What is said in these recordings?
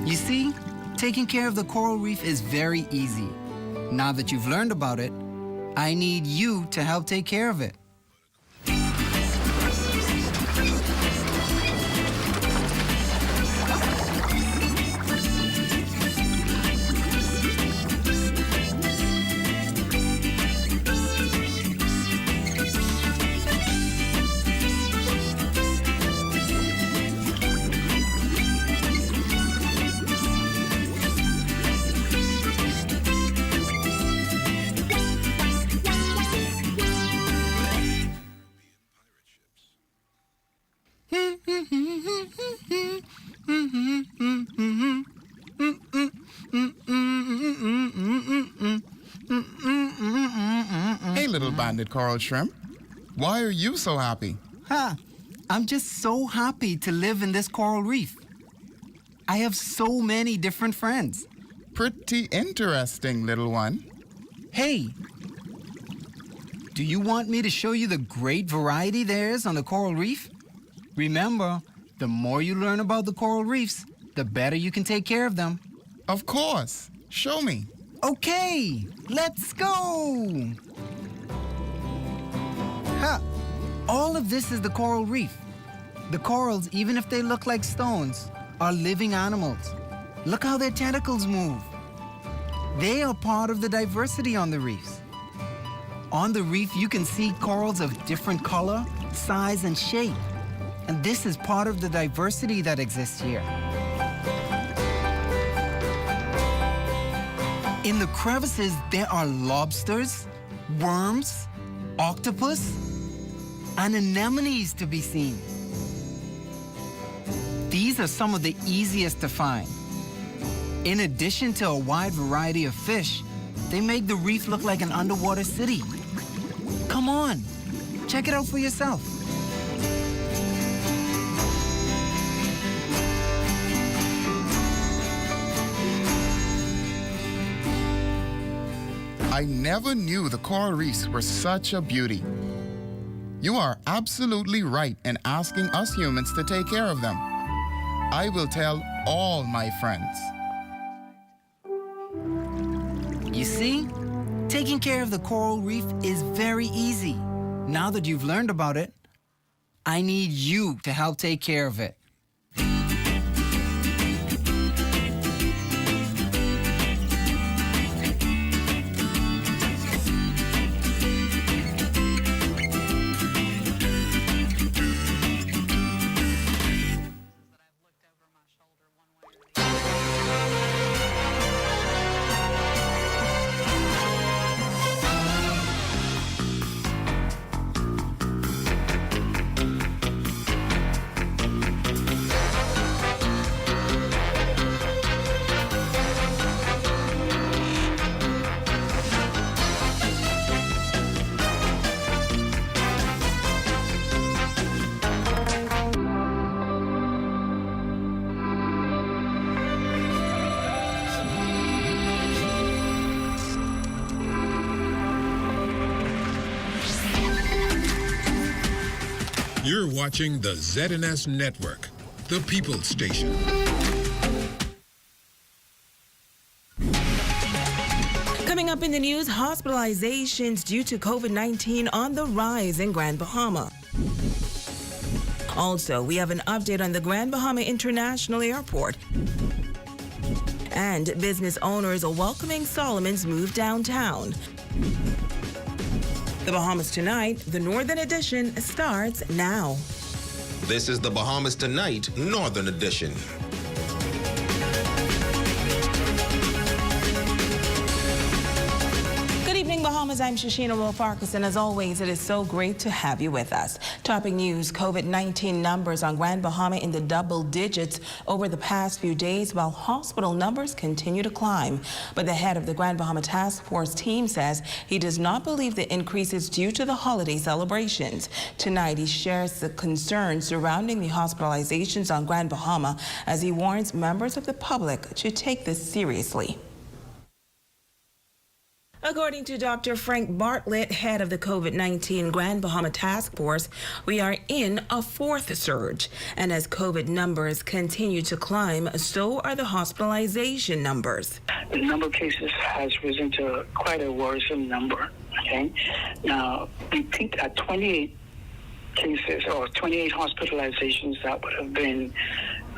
You see, taking care of the coral reef is very easy. Now that you've learned about it, I need you to help take care of it. Hey, little banded coral shrimp. Why are you so happy? I'm just so happy to live in this coral reef. I have so many different friends. Pretty interesting, little one. Hey, do you want me to show you the great variety there is on the coral reef? Remember, the more you learn about the coral reefs, the better you can take care of them. Of course. Show me. Okay, let's go! All of this is the coral reef. The corals, even if they look like stones, are living animals. Look how their tentacles move. They are part of the diversity on the reefs. On the reef, you can see corals of different color, size, and shape. And this is part of the diversity that exists here. In the crevices, there are lobsters, worms, octopus, and anemones to be seen. These are some of the easiest to find. In addition to a wide variety of fish, they make the reef look like an underwater city. Come on, check it out for yourself. I never knew the coral reefs were such a beauty. You are absolutely right in asking us humans to take care of them. I will tell all my friends. You see, taking care of the coral reef is very easy. Now that you've learned about it, I need you to help take care of it. You're watching the ZNS Network, the People's Station. Coming up in the news, hospitalizations due to COVID-19 on the rise in Grand Bahama. Also, we have an update on the Grand Bahama International Airport. And business owners are welcoming Solomon's move downtown. The Bahamas Tonight, the Northern Edition, starts now. This is the Bahamas Tonight, Northern Edition. Good evening, Bahamas. I'm Shashina Will-Farkas, and as always, it is so great to have you with us. Topping news, COVID-19 numbers on Grand Bahama in the double digits over the past few days, while hospital numbers continue to climb. But the head of the Grand Bahama Task Force team says he does not believe the increase is due to the holiday celebrations. Tonight, he shares the concerns surrounding the hospitalizations on Grand Bahama as he warns members of the public to take this seriously. According to Dr. Frank Bartlett, head of the COVID-19 Grand Bahama Task Force, we are in a fourth surge. And as COVID numbers continue to climb, so are the hospitalization numbers. The number of cases has risen to quite a worrisome number. Okay, now we peaked at 28 cases or 28 hospitalizations that would have been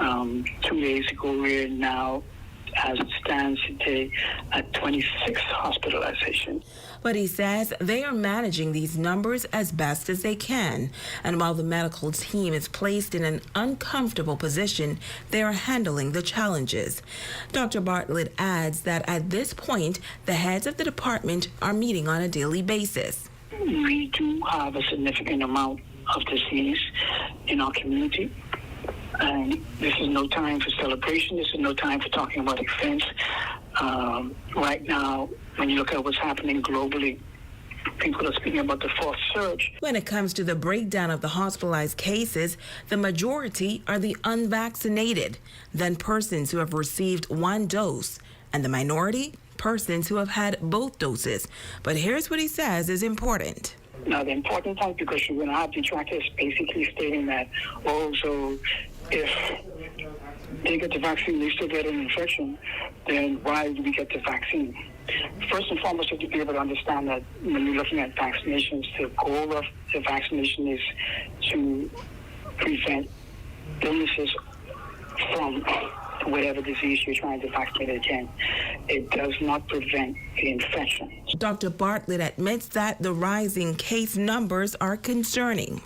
2 days ago. We're now, as it stands today, at 26 hospitalizations. But he says they are managing these numbers as best as they can. And while the medical team is placed in an uncomfortable position, they are handling the challenges. Dr. Bartlett adds that at this point, the heads of the department are meeting on a daily basis. We do have a significant amount of disease in our community. And this is no time for celebration. This is no time for talking about events. Right now, when you look at what's happening globally, people are speaking about the fourth surge. When it comes to the breakdown of the hospitalized cases, the majority are the unvaccinated, then persons who have received one dose, and the minority, persons who have had both doses. But here's what he says is important. Now, the important part, because you're going to have detractors basically stating that, so if they get the vaccine, they still get an infection, then why do we get the vaccine? First and foremost, you have to be able to understand that when you're looking at vaccinations, the goal of the vaccination is to prevent illnesses from whatever disease you're trying to vaccinate against. It does not prevent the infection. Dr. Bartlett admits that the rising case numbers are concerning.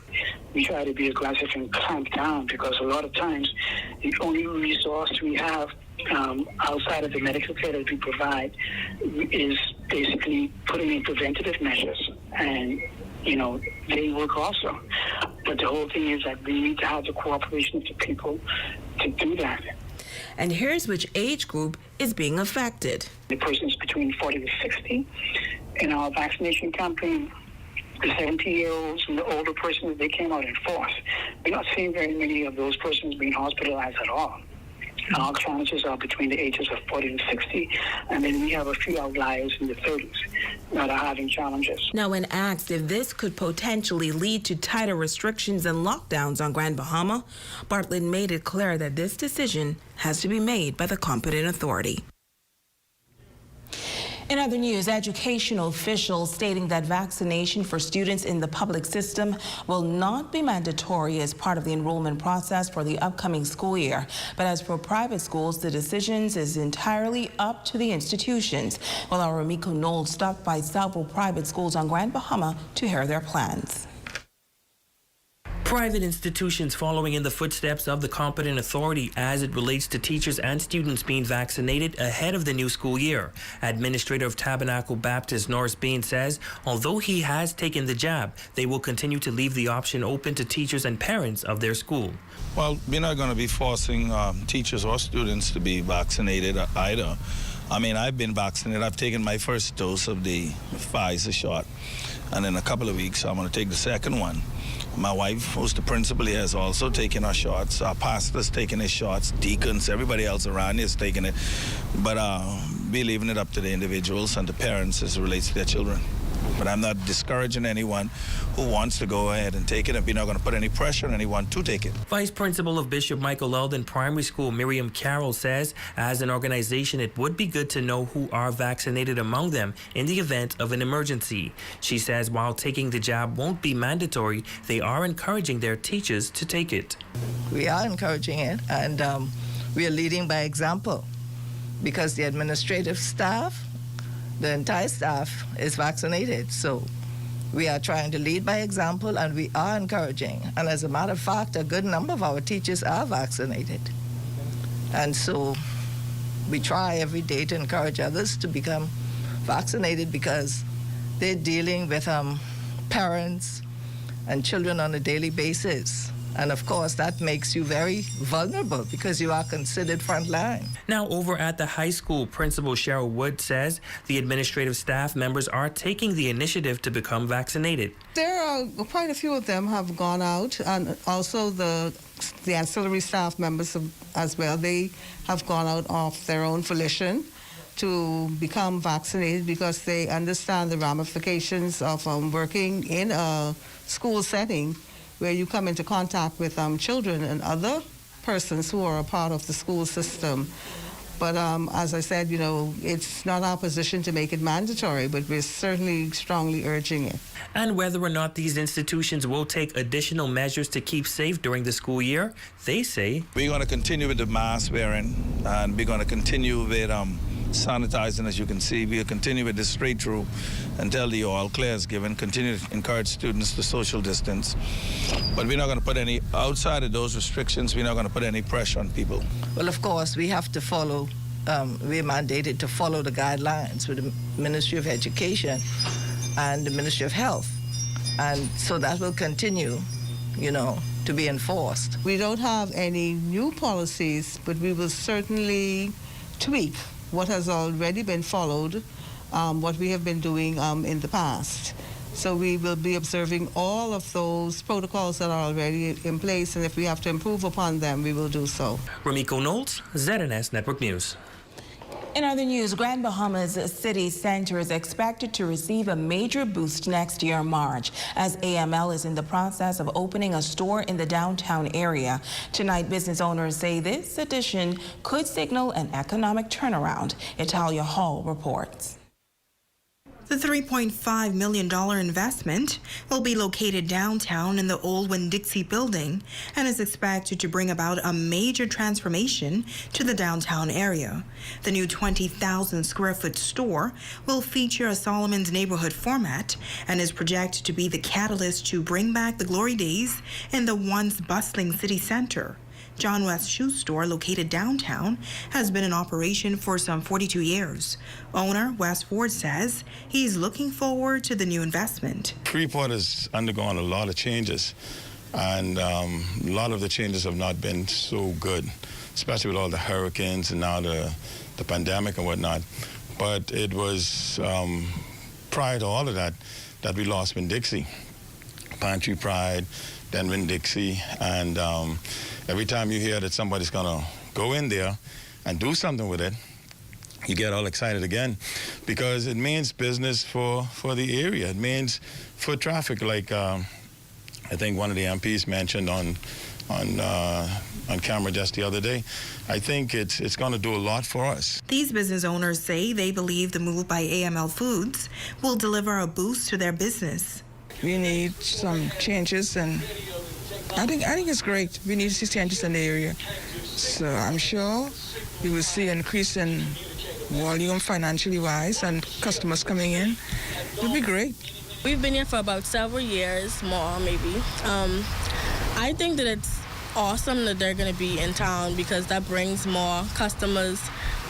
We try to be aggressive and clamp down because a lot of times the only resource we have outside of the medical care that we provide is basically putting in preventative measures. And, they work also. But the whole thing is that we need to have the cooperation of the people to do that. And here's which age group is being affected. The persons between 40 to 60. In our vaccination campaign, the 70-year-olds and the older persons, they came out in force. We're not seeing very many of those persons being hospitalized at all. Our challenges are between the ages of 40 and 60, and then we have a few outliers in the 30s that are having challenges. Now, when asked if this could potentially lead to tighter restrictions and lockdowns on Grand Bahama, Bartlett made it clear that this decision has to be made by the competent authority. In other news, educational officials stating that vaccination for students in the public system will not be mandatory as part of the enrollment process for the upcoming school year. But as for private schools, the decisions is entirely up to the institutions. Well, our Ramiko Knoll stopped by several private schools on Grand Bahama to hear their plans. Private institutions following in the footsteps of the competent authority as it relates to teachers and students being vaccinated ahead of the new school year. Administrator of Tabernacle Baptist Norris Bean says although he has taken the jab, they will continue to leave the option open to teachers and parents of their school. Well, we're not going to be forcing teachers or students to be vaccinated either. I mean, I've been vaccinated. I've taken my first dose of the Pfizer shot, and in a couple of weeks I'm going to take the second one. My wife, who's the principal here, has also taken her shots. Our pastor's taking his shots. Deacons, everybody else around here is taking it. But we're leaving it up to the individuals and the parents as it relates to their children. But I'm not discouraging anyone who wants to go ahead and take it, and we're not going to put any pressure on anyone to take it. Vice Principal of Bishop Michael Eldon Primary School, Miriam Carroll, says as an organization, it would be good to know who are vaccinated among them in the event of an emergency. She says while taking the jab won't be mandatory, they are encouraging their teachers to take it. We are encouraging it, and we are leading by example because the administrative staff, the entire staff is vaccinated. So we are trying to lead by example, and we are encouraging. And as a matter of fact, a good number of our teachers are vaccinated. And so we try every day to encourage others to become vaccinated because they're dealing with parents and children on a daily basis. And of course, that makes you very vulnerable because you are considered frontline. Now, over at the high school, Principal Cheryl Wood says the administrative staff members are taking the initiative to become vaccinated. There are quite a few of them have gone out, and also the ancillary staff members as well. They have gone out of their own volition. to become vaccinated because they understand the ramifications of working in a school setting where you come into contact with children and other persons who are a part of the school system. But as I said, you know, it's not our position to make it mandatory, but we're certainly strongly urging it. And whether or not these institutions will take additional measures to keep safe during the school year, they say we're going to continue with the mask wearing, and we're going to continue with sanitizing. As you can see, we'll continue with this straight through until the all clear is given. Continue to encourage students to social distance. But we're not going to put any, outside of those restrictions, we're not going to put any pressure on people. Well, of course, we have to follow, we're mandated to follow the guidelines with the Ministry of Education and the Ministry of Health. And so that will continue, you know, to be enforced. We don't have any new policies, but we will certainly tweak what has already been followed, what we have been doing in the past. So we will be observing all of those protocols that are already in place, and if we have to improve upon them, we will do so. Ramiko Knowles, ZNS Network News. In other news, Grand Bahama's city center is expected to receive a major boost next year in March, as AML is in the process of opening a store in the downtown area. Tonight, business owners say this addition could signal an economic turnaround. Italia Hall reports. The $3.5 million investment will be located downtown in the old Winn-Dixie building and is expected to bring about a major transformation to the downtown area. The new 20,000 square foot store will feature a Solomon's neighborhood format and is projected to be the catalyst to bring back the glory days in the once bustling city center. John West Shoe Store, located downtown, has been in operation for some 42 years. Owner Wes Ford says he's looking forward to the new investment. Freeport has undergone a lot of changes, and a lot of the changes have not been so good, especially with all the hurricanes and now the pandemic and whatnot. But it was prior to all of that we lost Winn-Dixie, Pantry Pride, then Winn-Dixie, and every time you hear that somebody's gonna go in there and do something with it, you get all excited again, because it means business for the area. It means foot traffic, like I think one of the MPs mentioned on camera just the other day. I think it's going to do a lot for us. These business owners say they believe the move by AML Foods will deliver a boost to their business. We need some changes, and I think it's great. We need to see changes in the area. So I'm sure we will see an increase in volume financially wise and customers coming in. It'll be great. We've been here for about several years, more maybe. I think that it's awesome that they're going to be in town because that brings more customers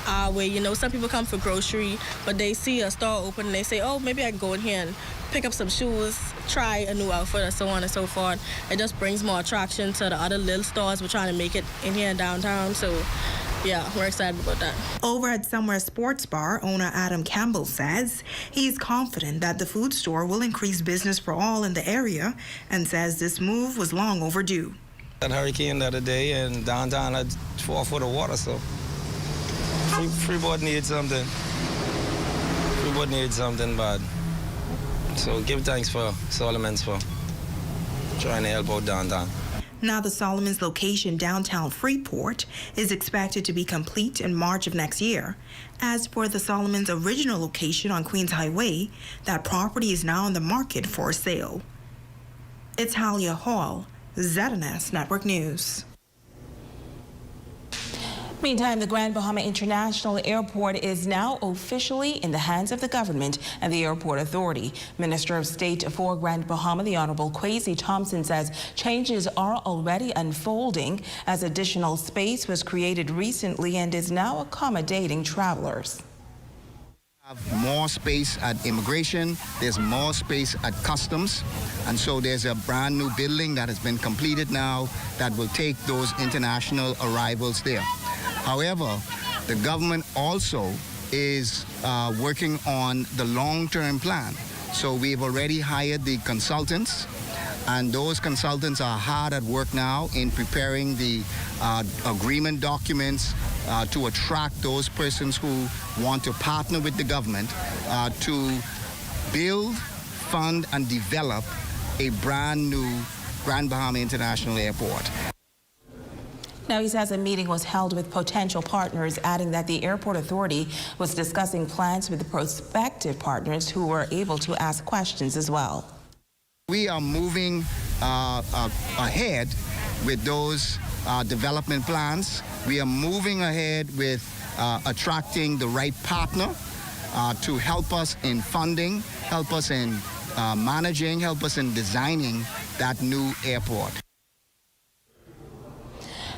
our way. You know, some people come for grocery, but they see a store open and they say, oh, maybe I can go in here and pick up some shoes, try a new outfit, and so on and so forth. It just brings more attraction to the other little stores. We're trying to make it in here in downtown, so yeah, we're excited about that. Over at Somewhere Sports Bar, owner Adam Campbell says he's confident that the food store will increase business for all in the area and says this move was long overdue. That hurricane the other day and downtown had 4 foot of water, so Freeport needs something. Freeport needs something bad. So give thanks for Solomon's for trying to help out downtown. Now the Solomon's location downtown Freeport is expected to be complete in March of next year. As for the Solomon's original location on Queens Highway, that property is now on the market for sale. It's Halia Hall, ZNS Network News. Meantime, the Grand Bahama International Airport is now officially in the hands of the government and the Airport Authority. Minister of State for Grand Bahama, the Honorable Kwesi Thompson, says changes are already unfolding as additional space was created recently and is now accommodating travelers. More space at immigration, there's more space at customs, and so there's a brand new building that has been completed now that will take those international arrivals there. However, the government also is working on the long-term plan. So we've already hired the consultants, and those consultants are hard at work now in preparing the agreement documents to attract those persons who want to partner with the government to build, fund, and develop a brand new Grand Bahama International Airport. Now, he says a meeting was held with potential partners, adding that the airport authority was discussing plans with the prospective partners who were able to ask questions as well. We are moving ahead with those development plans. We are moving ahead with attracting the right partner to help us in funding, help us in managing, help us in designing that new airport.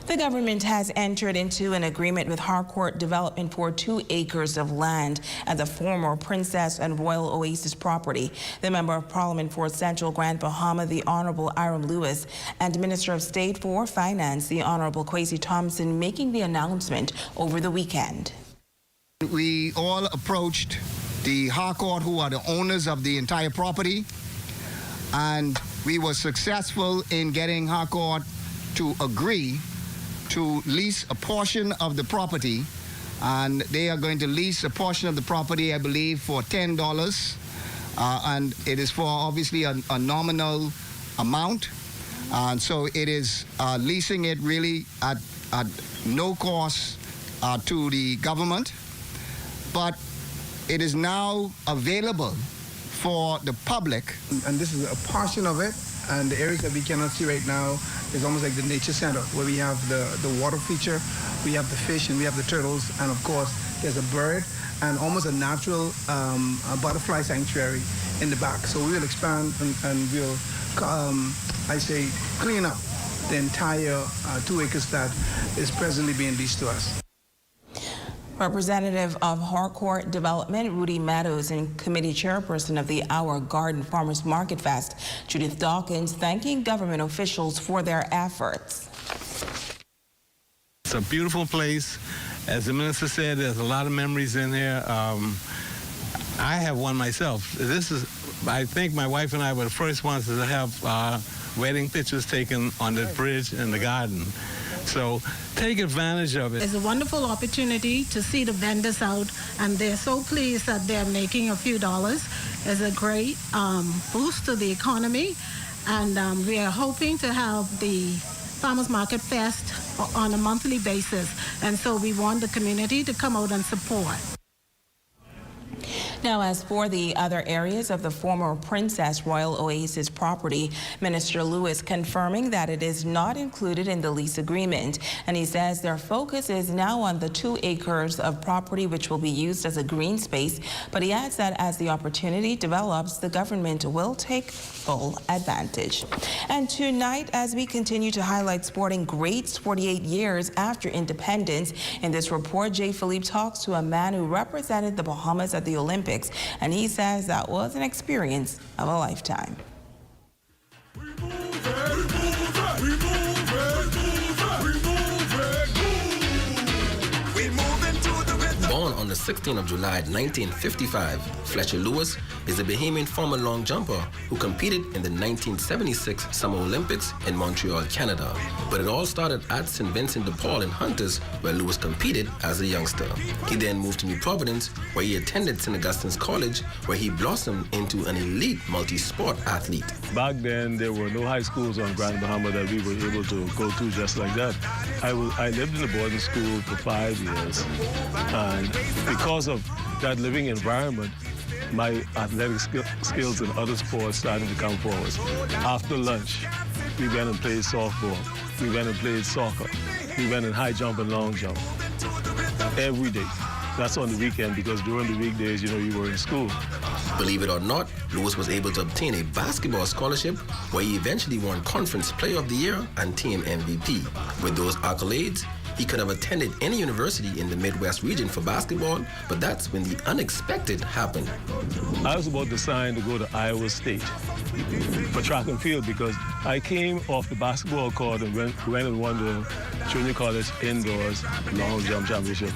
The government has entered into an agreement with Harcourt Development for 2 acres of land at the former Princess and Royal Oasis property. The Member of Parliament for Central Grand Bahama, the Honorable Iram Lewis, and Minister of State for Finance, the Honorable Kwesi Thompson, making the announcement over the weekend. We all approached the Harcourt, who are the owners of the entire property, and we were successful in getting Harcourt to agree to lease a portion of the property, and they are going to lease a portion of the property, I believe, for $10, and it is for obviously a nominal amount, and so it is leasing it really at no cost to the government, but it is now available for the public. And this is a portion of it, and the areas that we cannot see right now is almost like the nature center, where we have the water feature, we have the fish, and we have the turtles, and of course there's a bird and almost a natural butterfly sanctuary in the back. So we will expand and we'll, clean up the entire 2 acres that is presently being leased to us. Representative of Harcourt Development, Rudy Meadows, and committee chairperson of the Our Garden Farmers Market Fest, Judith Dawkins, thanking government officials for their efforts. It's a beautiful place. As the minister said, there's a lot of memories in here. I have one myself. I think my wife and I were the first ones to have wedding pictures taken on the bridge in the garden. So take advantage of it. It's a wonderful opportunity to see the vendors out, and they're so pleased that they're making a few dollars. It's a great boost to the economy, and we are hoping to have the Farmers Market Fest on a monthly basis, and so we want the community to come out and support. Now, as for the other areas of the former Princess Royal Oasis property, Minister Lewis confirming that it is not included in the lease agreement. And he says their focus is now on the 2 acres of property which will be used as a green space. But he adds that as the opportunity develops, the government will take full advantage. And tonight, as we continue to highlight sporting greats 48 years after independence, in this report, Jay Philippe talks to a man who represented the Bahamas at the Olympics. And he says that was an experience of a lifetime. Born on the 16th of July 1955, Fletcher Lewis is a Bahamian former long jumper who competed in the 1976 Summer Olympics in Montreal, Canada. But it all started at St. Vincent de Paul in Hunters, where Lewis competed as a youngster. He then moved to New Providence, where he attended St. Augustine's College, where he blossomed into an elite multi-sport athlete. Back then, there were no high schools on Grand Bahama that we were able to go to just like that. I lived in a boarding school for 5 years, and because of that living environment, my athletic skills in other sports started to come forward. After lunch, we went and played softball. We went and played soccer. We went and high jump and long jump every day. That's on the weekend, because during the weekdays, you were in school. Believe it or not, Lewis was able to obtain a basketball scholarship, where he eventually won Conference Player of the Year and Team MVP. With those accolades, he could have attended any university in the Midwest region for basketball, but that's when the unexpected happened. I was about to sign to go to Iowa State for track and field, because I came off the basketball court and went and won the junior college indoors long jump championship.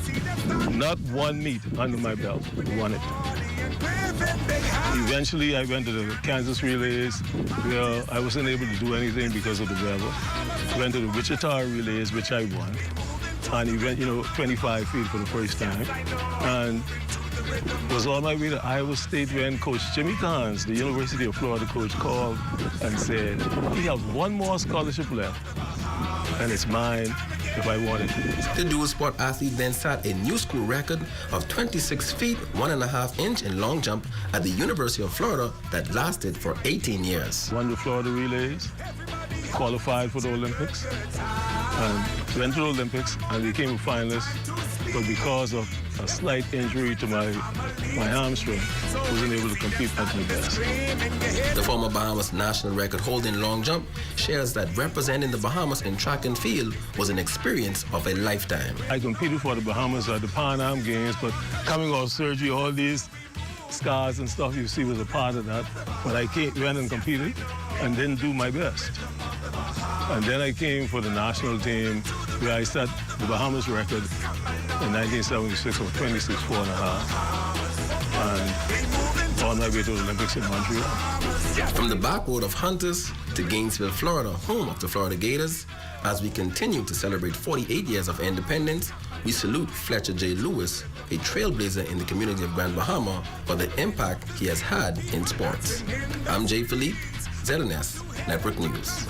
Not one meet under my belt, won it. Eventually, I went to the Kansas Relays, where I wasn't able to do anything because of the weather. Went to the Wichita Relays, which I won. And he went, 25 feet for the first time. And was on my way to Iowa State when Coach Jimmy Carnes, the University of Florida coach, called and said, "We have one more scholarship left, and it's mine if I want it." The dual sport athlete then set a new school record of 26 feet, 1.5 inch in long jump at the University of Florida that lasted for 18 years. Won the Florida Relays, qualified for the Olympics, and went to the Olympics and became a finalist, but because of a slight injury to my hamstring, wasn't able to compete at my best. The former Bahamas national record holder in long jump shares that representing the Bahamas in track and field was an experience of a lifetime. I competed for the Bahamas at the Pan Am Games, but coming off surgery, all these scars and stuff you see was a part of that. But I went and competed and didn't do my best. And then I came for the national team, where I set the Bahamas record in 1976 of 26.4.5, and on my way to the Olympics in Montreal. From the backwood of Hunters to Gainesville, Florida, home of the Florida Gators, as we continue to celebrate 48 years of independence, we salute Fletcher J. Lewis, a trailblazer in the community of Grand Bahama, for the impact he has had in sports. I'm Jay Philippe, ZNS Network News.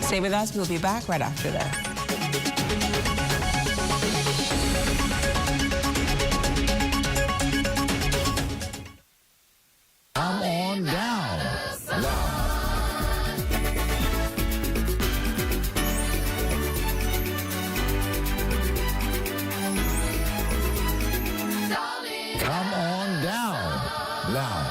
Stay with us. We'll be back right after this. Come on down. Come on down. Now.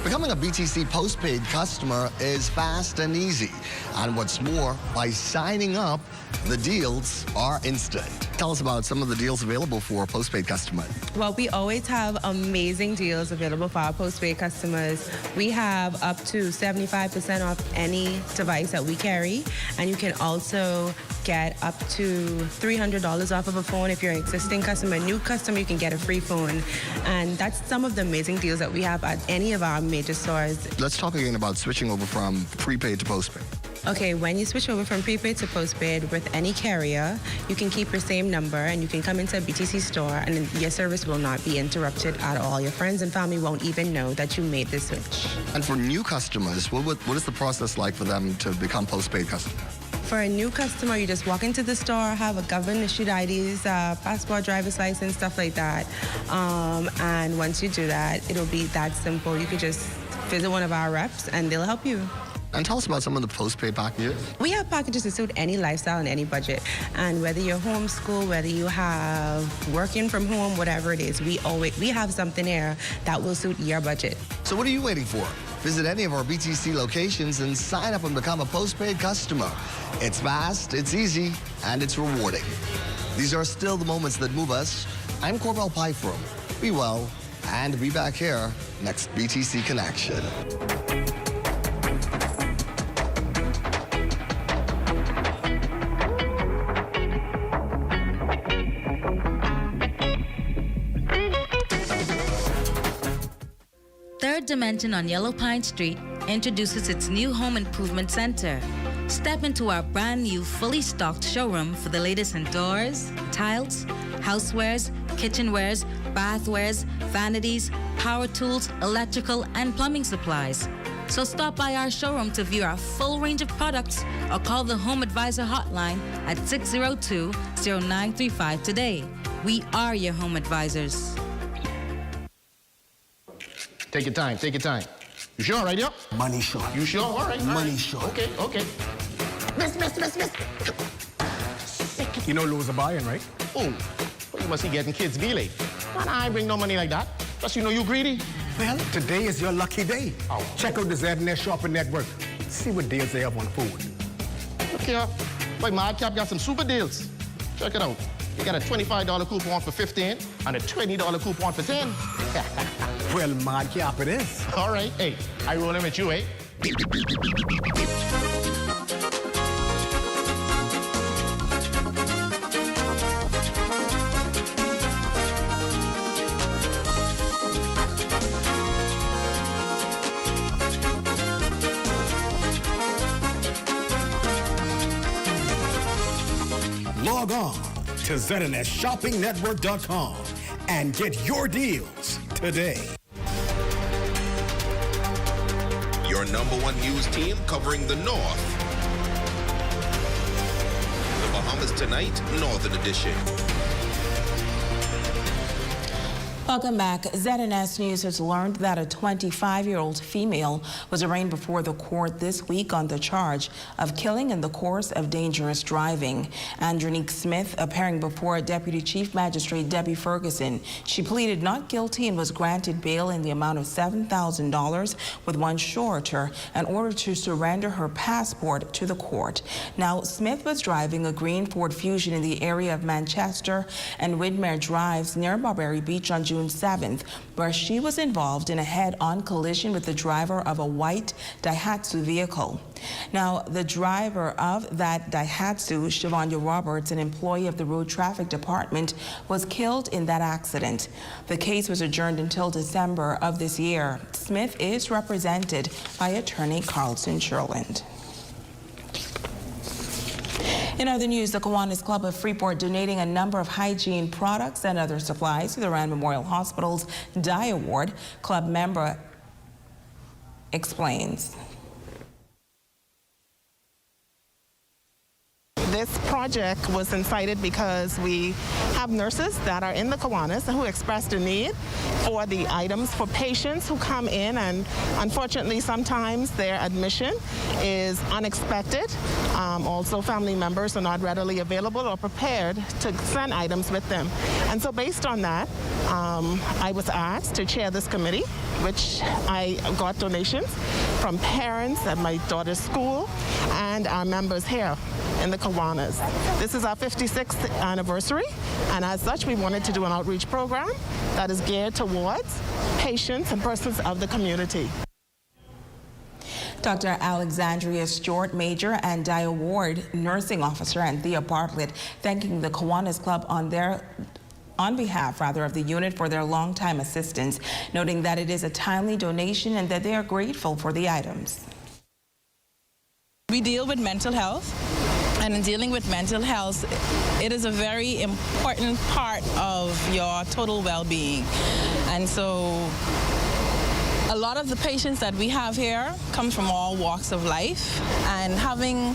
Becoming a BTC postpaid customer is fast and easy. And what's more, by signing up, the deals are instant. Tell us about some of the deals available for postpaid customers. Well, we always have amazing deals available for our postpaid customers. We have up to 75% off any device that we carry, and you can also get up to $300 off of a phone. If you're an existing customer, a new customer, you can get a free phone. And that's some of the amazing deals that we have at any of our major stores. Let's talk again about switching over from prepaid to postpaid. Okay, when you switch over from prepaid to postpaid with any carrier, you can keep your same number and you can come into a BTC store and your service will not be interrupted at all. Your friends and family won't even know that you made this switch. And for new customers, what is the process like for them to become postpaid customers? For a new customer, you just walk into the store, have a government-issued IDs, passport, driver's license, stuff like that. And once you do that, it'll be that simple. You can just visit one of our reps and they'll help you. And tell us about some of the postpaid packages. We have packages to suit any lifestyle and any budget. And whether you're homeschool, whether you have working from home, whatever it is, we have something there that will suit your budget. So what are you waiting for? Visit any of our BTC locations and sign up and become a postpaid customer. It's fast, it's easy, and it's rewarding. These are still the moments that move us. I'm Corbell Pyfrom. Be well, and be back here next BTC Connection. Third Dimension on Yellow Pine Street introduces its new home improvement center. Step into our brand new, fully stocked showroom for the latest in doors, tiles, housewares, kitchenwares, bathwares, vanities, power tools, electrical, and plumbing supplies. So stop by our showroom to view our full range of products or call the Home Advisor hotline at 602-0935 today. We are your home advisors. Take your time, take your time. You sure, right, yo? Money shot. You sure? All right. Money shot. Okay, okay. Miss. You know Lou's a buy-in, right? Oh, you must be getting kids belay. Man, I ain't bring no money like that. Plus, you know you greedy. Well, today is your lucky day. Oh. Check out the ZNS Shopping Network. See what deals they have on food. Look here. Boy, Madcap got some super deals. Check it out. You got a $25 coupon for 15 and a $20 coupon for 10. Well, mad cap it is. All right. Hey, I rolling with you, eh? Log on to ZNSShoppingNetwork.com and get your deals today. Your #1 news team covering the North. The Bahamas Tonight, Northern Edition. Welcome back. ZNS News has learned that a 25-year-old female was arraigned before the court this week on the charge of killing in the course of dangerous driving. Andronique Smith appearing before Deputy Chief Magistrate Debbie Ferguson. She pleaded not guilty and was granted bail in the amount of $7,000 with one shorter in order to surrender her passport to the court. Now, Smith was driving a green Ford Fusion in the area of Manchester and Widmer Drives near Barbary Beach on June 7th, where she was involved in a head-on collision with the driver of a white Daihatsu vehicle. Now, the driver of that Daihatsu, Shavanya Roberts, an employee of the Road Traffic Department, was killed in that accident. The case was adjourned until December of this year. Smith is represented by attorney Carlson Sherland. In other news, the Kiwanis Club of Freeport donating a number of hygiene products and other supplies to the Rand Memorial Hospital's Die Award. Club member explains. This project was incited because we have nurses that are in the Kiwanis who expressed a need for the items for patients who come in, and unfortunately sometimes their admission is unexpected. Also, family members are not readily available or prepared to send items with them. And so based on that, I was asked to chair this committee, which I got donations from parents at my daughter's school and our members here in the Kiwanis. This is our 56th anniversary, and as such, we wanted to do an outreach program that is geared towards patients and persons of the community. Dr. Alexandria Stewart, Major and Die Award Nursing Officer, and Thea Bartlett thanking the Kiwanis Club on behalf of the unit for their longtime assistance, noting that it is a timely donation and that they are grateful for the items. We deal with mental health, and in dealing with mental health, it is a very important part of your total well-being. And so a lot of the patients that we have here come from all walks of life, and having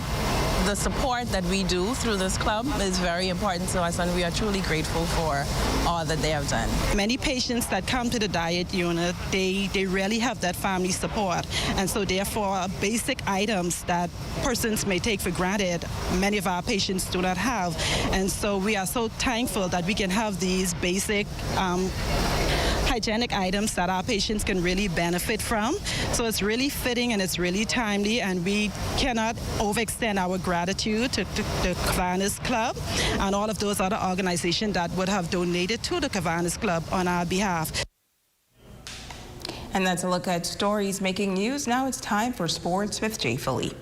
the support that we do through this club is very important to us, and we are truly grateful for all that they have done. Many patients that come to the diet unit, they really have that family support, and so therefore basic items that persons may take for granted, many of our patients do not have. And so we are so thankful that we can have these basic hygienic items that our patients can really benefit from. So it's really fitting and it's really timely, and we cannot overextend our gratitude to the Kiwanis Club and all of those other organizations that would have donated to the Kiwanis Club on our behalf. And that's a look at stories making news. Now it's time for sports with Jay Philippe.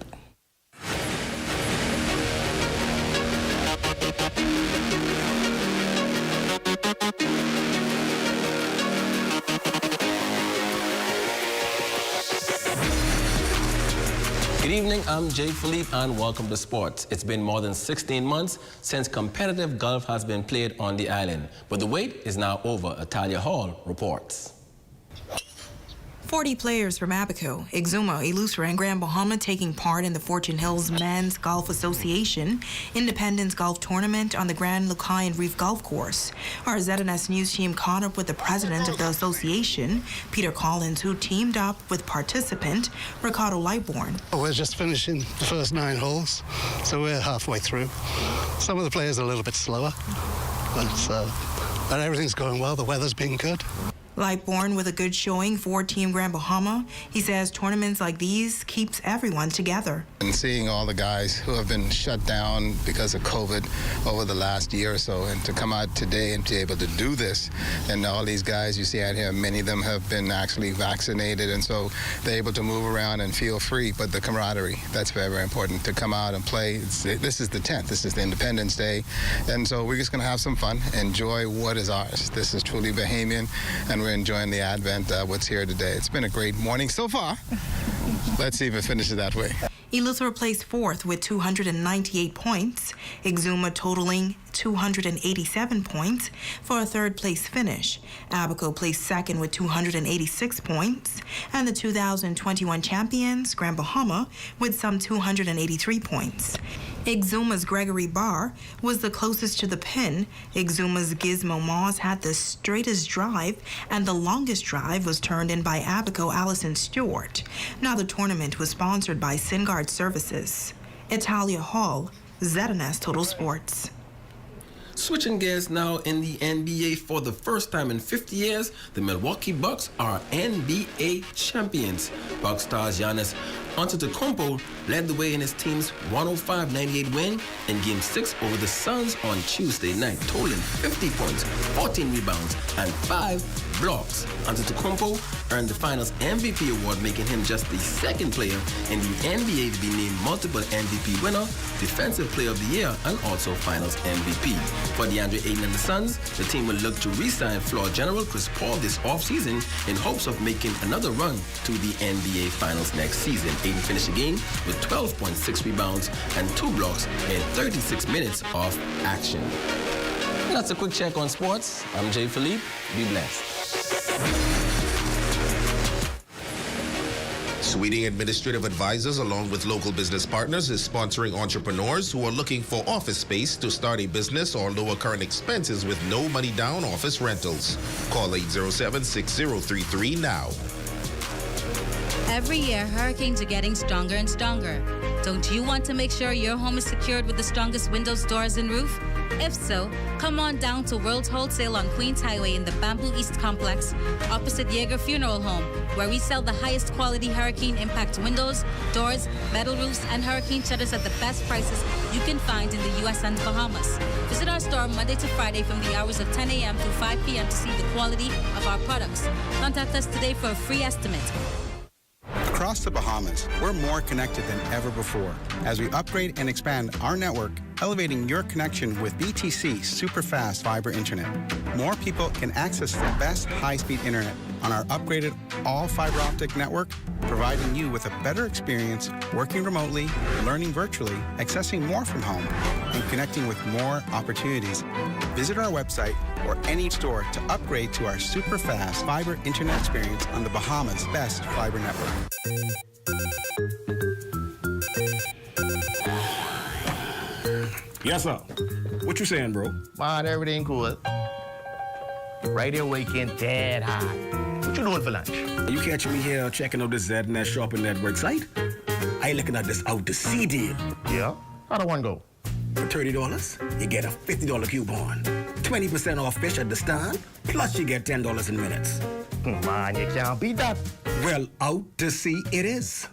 Good evening, I'm Jay Philippe and welcome to sports. It's been more than 16 months since competitive golf has been played on the island, but the wait is now over, Atalia Hall reports. 40 players from Abaco, Exuma, Elusra, and Grand Bahama taking part in the Fortune Hills Men's Golf Association Independence Golf Tournament on the Grand Lucayan Reef Golf Course. Our ZNS News team caught up with the president of the association, Peter Collins, who teamed up with participant Ricardo Lightbourne. We're just finishing the first 9 holes, so we're halfway through. Some of the players are a little bit slower, but everything's going well. The weather's been good. Lightborn with a good showing for Team Grand Bahama. He says tournaments like these keeps everyone together. And seeing all the guys who have been shut down because of COVID over the last year or so, and to come out today and be able to do this, and all these guys you see out here, many of them have been actually vaccinated, and so they're able to move around and feel free. But the camaraderie, that's very, very important, to come out and play. This is the 10th, this is the Independence Day, and so we're just going to have some fun, enjoy what is ours. This is truly Bahamian, and we're enjoying the advent of what's here today. It's been a great morning so far. Let's see if it finishes that way. Elizabeth placed fourth with 298 points, Exuma totaling 287 points for a third-place finish. Abaco placed second with 286 points, and the 2021 champions, Grand Bahama, with some 283 points. Exuma's Gregory Barr was the closest to the pin. Exuma's Gizmo Moss had the straightest drive, and the longest drive was turned in by Abaco Allison Stewart. Now the tournament was sponsored by SynGuard Services. Italia Hall, ZNS Total Sports. Switching gears now in the NBA for the first time in 50 years, the Milwaukee Bucks are NBA champions. Bucks stars Giannis Antetokounmpo led the way in his team's 105-98 win in Game 6 over the Suns on Tuesday night, totaling 50 points, 14 rebounds, and 5 blocks. Antetokounmpo earned the Finals MVP award, making him just the second player in the NBA to be named multiple MVP winner, Defensive Player of the Year, and also Finals MVP. For DeAndre Ayton and the Suns, the team will look to re-sign floor general Chris Paul this offseason in hopes of making another run to the NBA Finals next season. Ayton finished the game with 12.6 rebounds and 2 blocks in 36 minutes of action. That's a quick check on sports. I'm Jay Philippe. Be blessed. Sweeting Administrative Advisors, along with local business partners, is sponsoring entrepreneurs who are looking for office space to start a business or lower current expenses with no money down office rentals. Call 807-6033 now. Every year, hurricanes are getting stronger and stronger. Don't you want to make sure your home is secured with the strongest windows, doors, and roof? If so, come on down to World's Wholesale on Queens Highway in the Bamboo East Complex, opposite Yeager Funeral Home, where we sell the highest quality hurricane impact windows, doors, metal roofs, and hurricane shutters at the best prices you can find in the U.S. and Bahamas. Visit our store Monday to Friday from the hours of 10 a.m. to 5 p.m. to see the quality of our products. Contact us today for a free estimate. Across the Bahamas, we're more connected than ever before as we upgrade and expand our network, elevating your connection with BTC Superfast Fiber Internet. More people can access the best high-speed internet on our upgraded all-fiber optic network, providing you with a better experience working remotely, learning virtually, accessing more from home, and connecting with more opportunities. Visit our website or any store to upgrade to our super fast fiber internet experience on the Bahamas' best fiber network. Yes, sir. What you saying, bro? Man, everything cool. Right here waking dead hot. What you doing for lunch? You catch me here checking out this ZNS Shopping Network site? I looking at this out to sea deal. Yeah? How do one go? For $30, you get a $50 coupon. 20% off fish at the stand, plus you get $10 in minutes. Man, you can't beat that. Well, out to sea it is.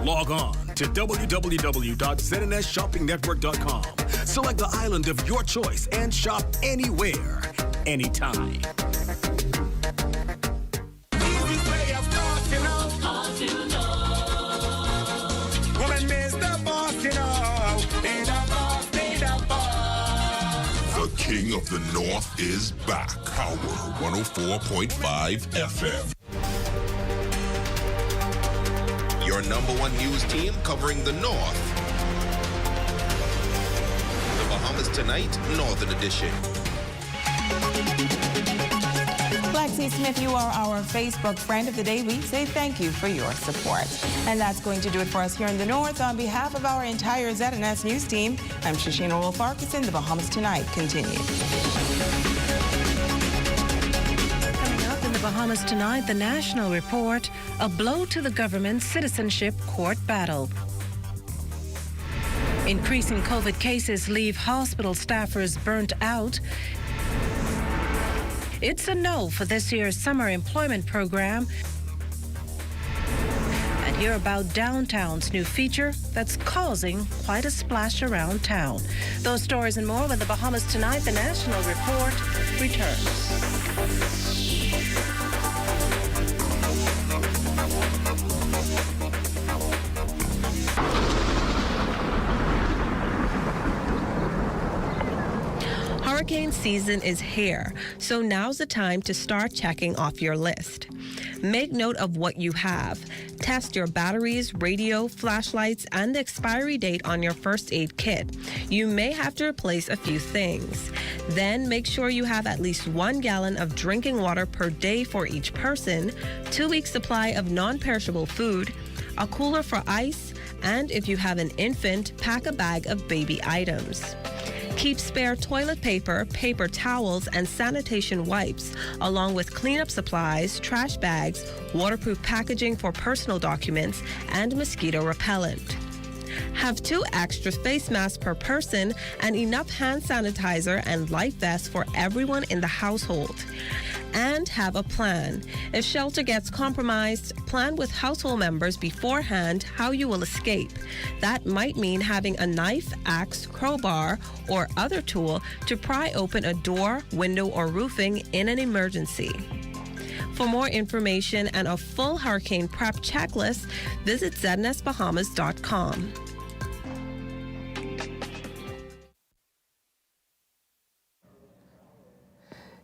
Log on to www.ZNSShoppingNetwork.com. Select the island of your choice and shop anywhere, anytime. The King of the North is back. Power 104.5 FM. Your number one news team covering the North. The Bahamas Tonight, Northern Edition. Black C. Smith, you are our Facebook friend of the day. We say thank you for your support. And that's going to do it for us here in the North. On behalf of our entire ZNS News team, I'm Shoshana Wolf-Farquharson. The Bahamas Tonight continues. Coming up in the Bahamas Tonight, the National Report, a blow to the government's citizenship court battle. Increasing COVID cases leave hospital staffers burnt out. It's a no for this year's summer employment program. And hear about downtown's new feature that's causing quite a splash around town. Those stories and more when the Bahamas Tonight, the National Report returns. Hurricane season is here, so now's the time to start checking off your list. Make note of what you have. Test your batteries, radio, flashlights, and the expiry date on your first aid kit. You may have to replace a few things. Then make sure you have at least 1 gallon of drinking water per day for each person, 2 weeks supply of non-perishable food, a cooler for ice, and if you have an infant, pack a bag of baby items. Keep spare toilet paper, paper towels, and sanitation wipes, along with cleanup supplies, trash bags, waterproof packaging for personal documents, and mosquito repellent. Have 2 extra face masks per person and enough hand sanitizer and life vests for everyone in the household. And have a plan. If shelter gets compromised, plan with household members beforehand how you will escape. That might mean having a knife, axe, crowbar, or other tool to pry open a door, window, or roofing in an emergency. For more information and a full hurricane prep checklist, visit znsbahamas.com.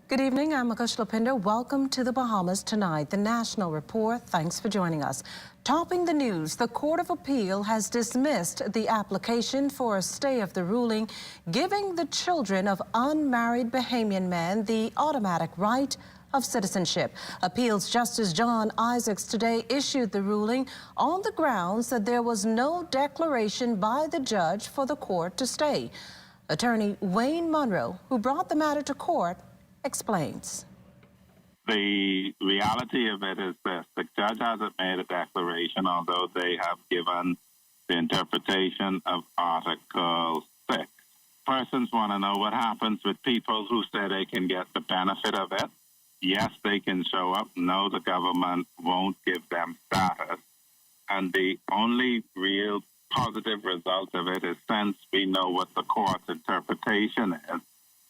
Good evening, I'm Akush Lapinder. Welcome to the Bahamas Tonight, the National Report. Thanks for joining us. Topping the news, the Court of Appeal has dismissed the application for a stay of the ruling, giving the children of unmarried Bahamian men the automatic right of citizenship. Appeals Justice John Isaacs today issued the ruling on the grounds that there was no declaration by the judge for the court to stay. Attorney Wayne Monroe, who brought the matter to court, explains. The reality of it is this: the judge hasn't made a declaration, although they have given the interpretation of Article 6. Persons want to know what happens with people who say they can get the benefit of it. Yes, they can show up. No, the government won't give them status. And the only real positive result of it is, since we know what the court's interpretation is,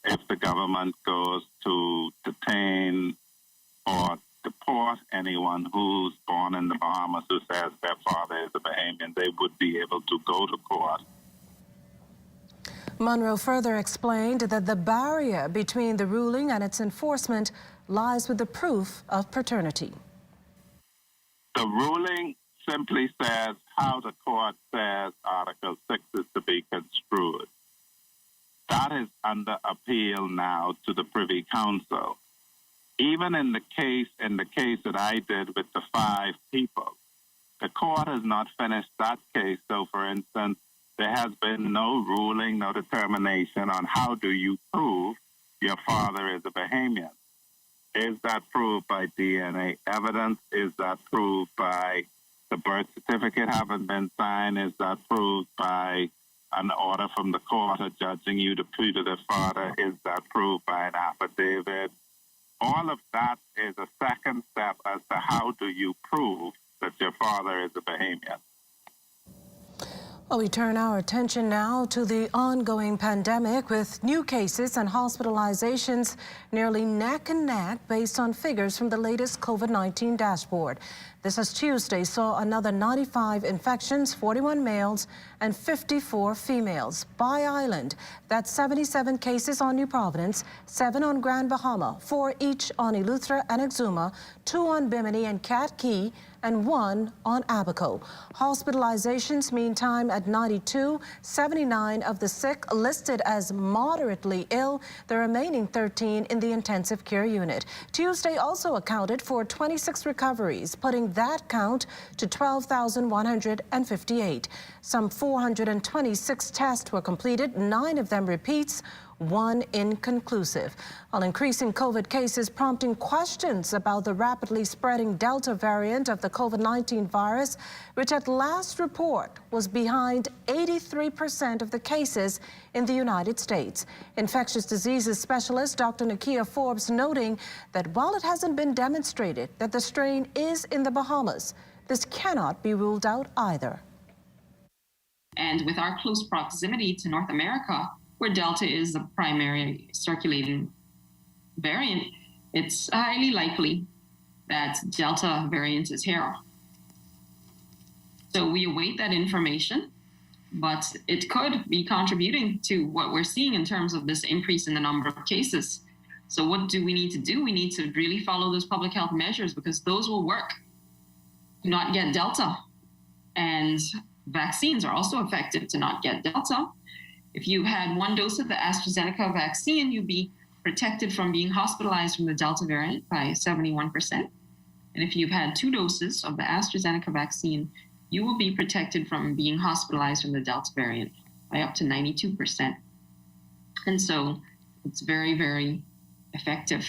if the government goes to detain or deport anyone who's born in the Bahamas who says their father is a Bahamian, they would be able to go to court. Monroe further explained that the barrier between the ruling and its enforcement lies with the proof of paternity. The ruling simply says how the court says Article 6 is to be construed. That is under appeal now to the Privy Council. Even in the case that I did with the 5 people, the court has not finished that case. So, for instance, there has been no ruling, no determination on how do you prove your father is a Bahamian. Is that proved by DNA evidence? Is that proved by the birth certificate having been signed? Is that proved by an order from the court adjudging you the putative father? Is that proved by an affidavit? All of that is a second step as to how do you prove that your father is a Bahamian. Well, we turn our attention now to the ongoing pandemic, with new cases and hospitalizations nearly neck and neck based on figures from the latest COVID-19 dashboard. This as Tuesday saw another 95 infections, 41 males and 54 females. By island, that's 77 cases on New Providence, 7 on Grand Bahama, 4 each on Eleuthera and Exuma, 2 on Bimini and Cat Key, and 1 on Abaco. Hospitalizations, meantime, at 92, 79 of the sick listed as moderately ill, the remaining 13 in the intensive care unit. Tuesday also accounted for 26 recoveries, putting that count to 12,158. Some 426 tests were completed, 9 of them repeats, 1 inconclusive. While increasing COVID cases prompting questions about the rapidly spreading Delta variant of the COVID-19 virus, which at last report was behind 83% of the cases in the United States. Infectious diseases specialist Dr. Nakia Forbes noting that while it hasn't been demonstrated that the strain is in the Bahamas, this cannot be ruled out either. And with our close proximity to North America, where Delta is the primary circulating variant, it's highly likely that Delta variant is here. So we await that information, but it could be contributing to what we're seeing in terms of this increase in the number of cases. So what do we need to do? We need to really follow those public health measures because those will work. Do not get Delta. And vaccines are also effective to not get Delta. If you had 1 dose of the AstraZeneca vaccine, you'd be protected from being hospitalized from the Delta variant by 71%. And if you've had 2 doses of the AstraZeneca vaccine, you will be protected from being hospitalized from the Delta variant by up to 92%. And so it's very, very effective.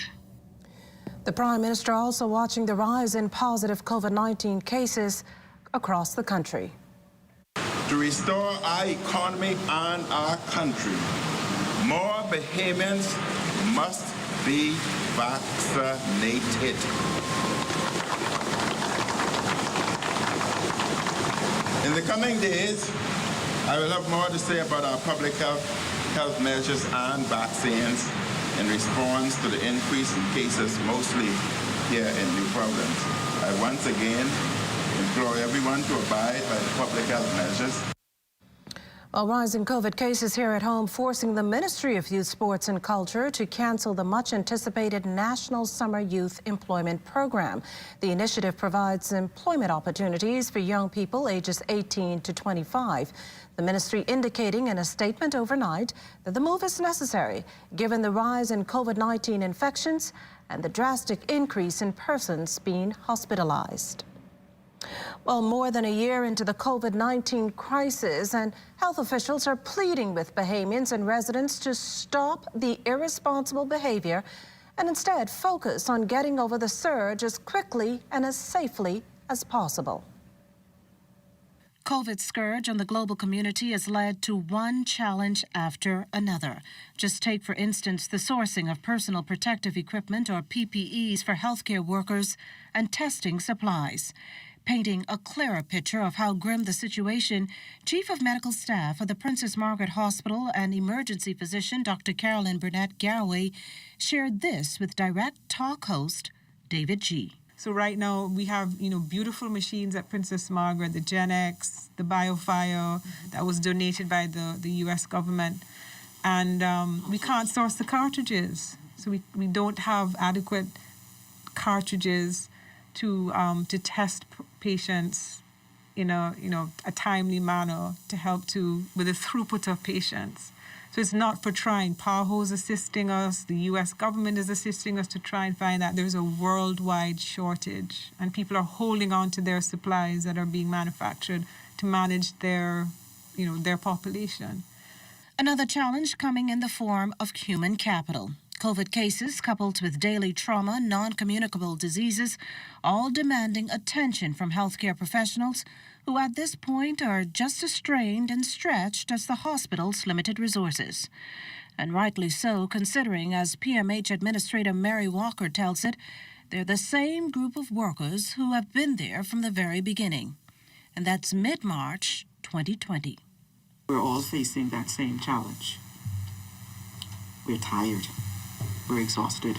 The Prime Minister also watching the rise in positive COVID-19 cases across the country. To restore our economy and our country, more Bahamians must be vaccinated. In the coming days, I will have more to say about our public health measures and vaccines in response to the increase in cases, mostly here in New Providence. I once again implore everyone to abide by the public health measures. While rising COVID cases here at home forcing the Ministry of Youth, Sports and Culture to cancel the much-anticipated National Summer Youth Employment Program. The initiative provides employment opportunities for young people ages 18 to 25. The ministry indicating in a statement overnight that the move is necessary given the rise in COVID-19 infections and the drastic increase in persons being hospitalized. Well, more than a year into the COVID-19 crisis, and health officials are pleading with Bahamians and residents to stop the irresponsible behavior and instead focus on getting over the surge as quickly and as safely as possible. COVID's scourge on the global community has led to one challenge after another. Just take, for instance, the sourcing of personal protective equipment, or PPEs, for healthcare workers and testing supplies. Painting a clearer picture of how grim the situation, Chief of Medical Staff of the Princess Margaret Hospital and emergency physician Dr. Carolyn Burnett-Garraway shared this with Direct Talk host David G. So right now we have, beautiful machines at Princess Margaret, the Gen X, the BioFire that was donated by the U.S. government. And we can't source the cartridges. So we don't have adequate cartridges to test patients in a timely manner to help with the throughput of patients. So it's not for trying. PAHO's assisting us, the U.S. government is assisting us to try and find that there's a worldwide shortage, and people are holding on to their supplies that are being manufactured to manage their population. Another challenge coming in the form of human capital. COVID cases coupled with daily trauma, non-communicable diseases, all demanding attention from healthcare professionals who at this point are just as strained and stretched as the hospital's limited resources. And rightly so, considering, as PMH Administrator Mary Walker tells it, they're the same group of workers who have been there from the very beginning. And that's mid-March 2020. We're all facing that same challenge. We're tired. We're exhausted.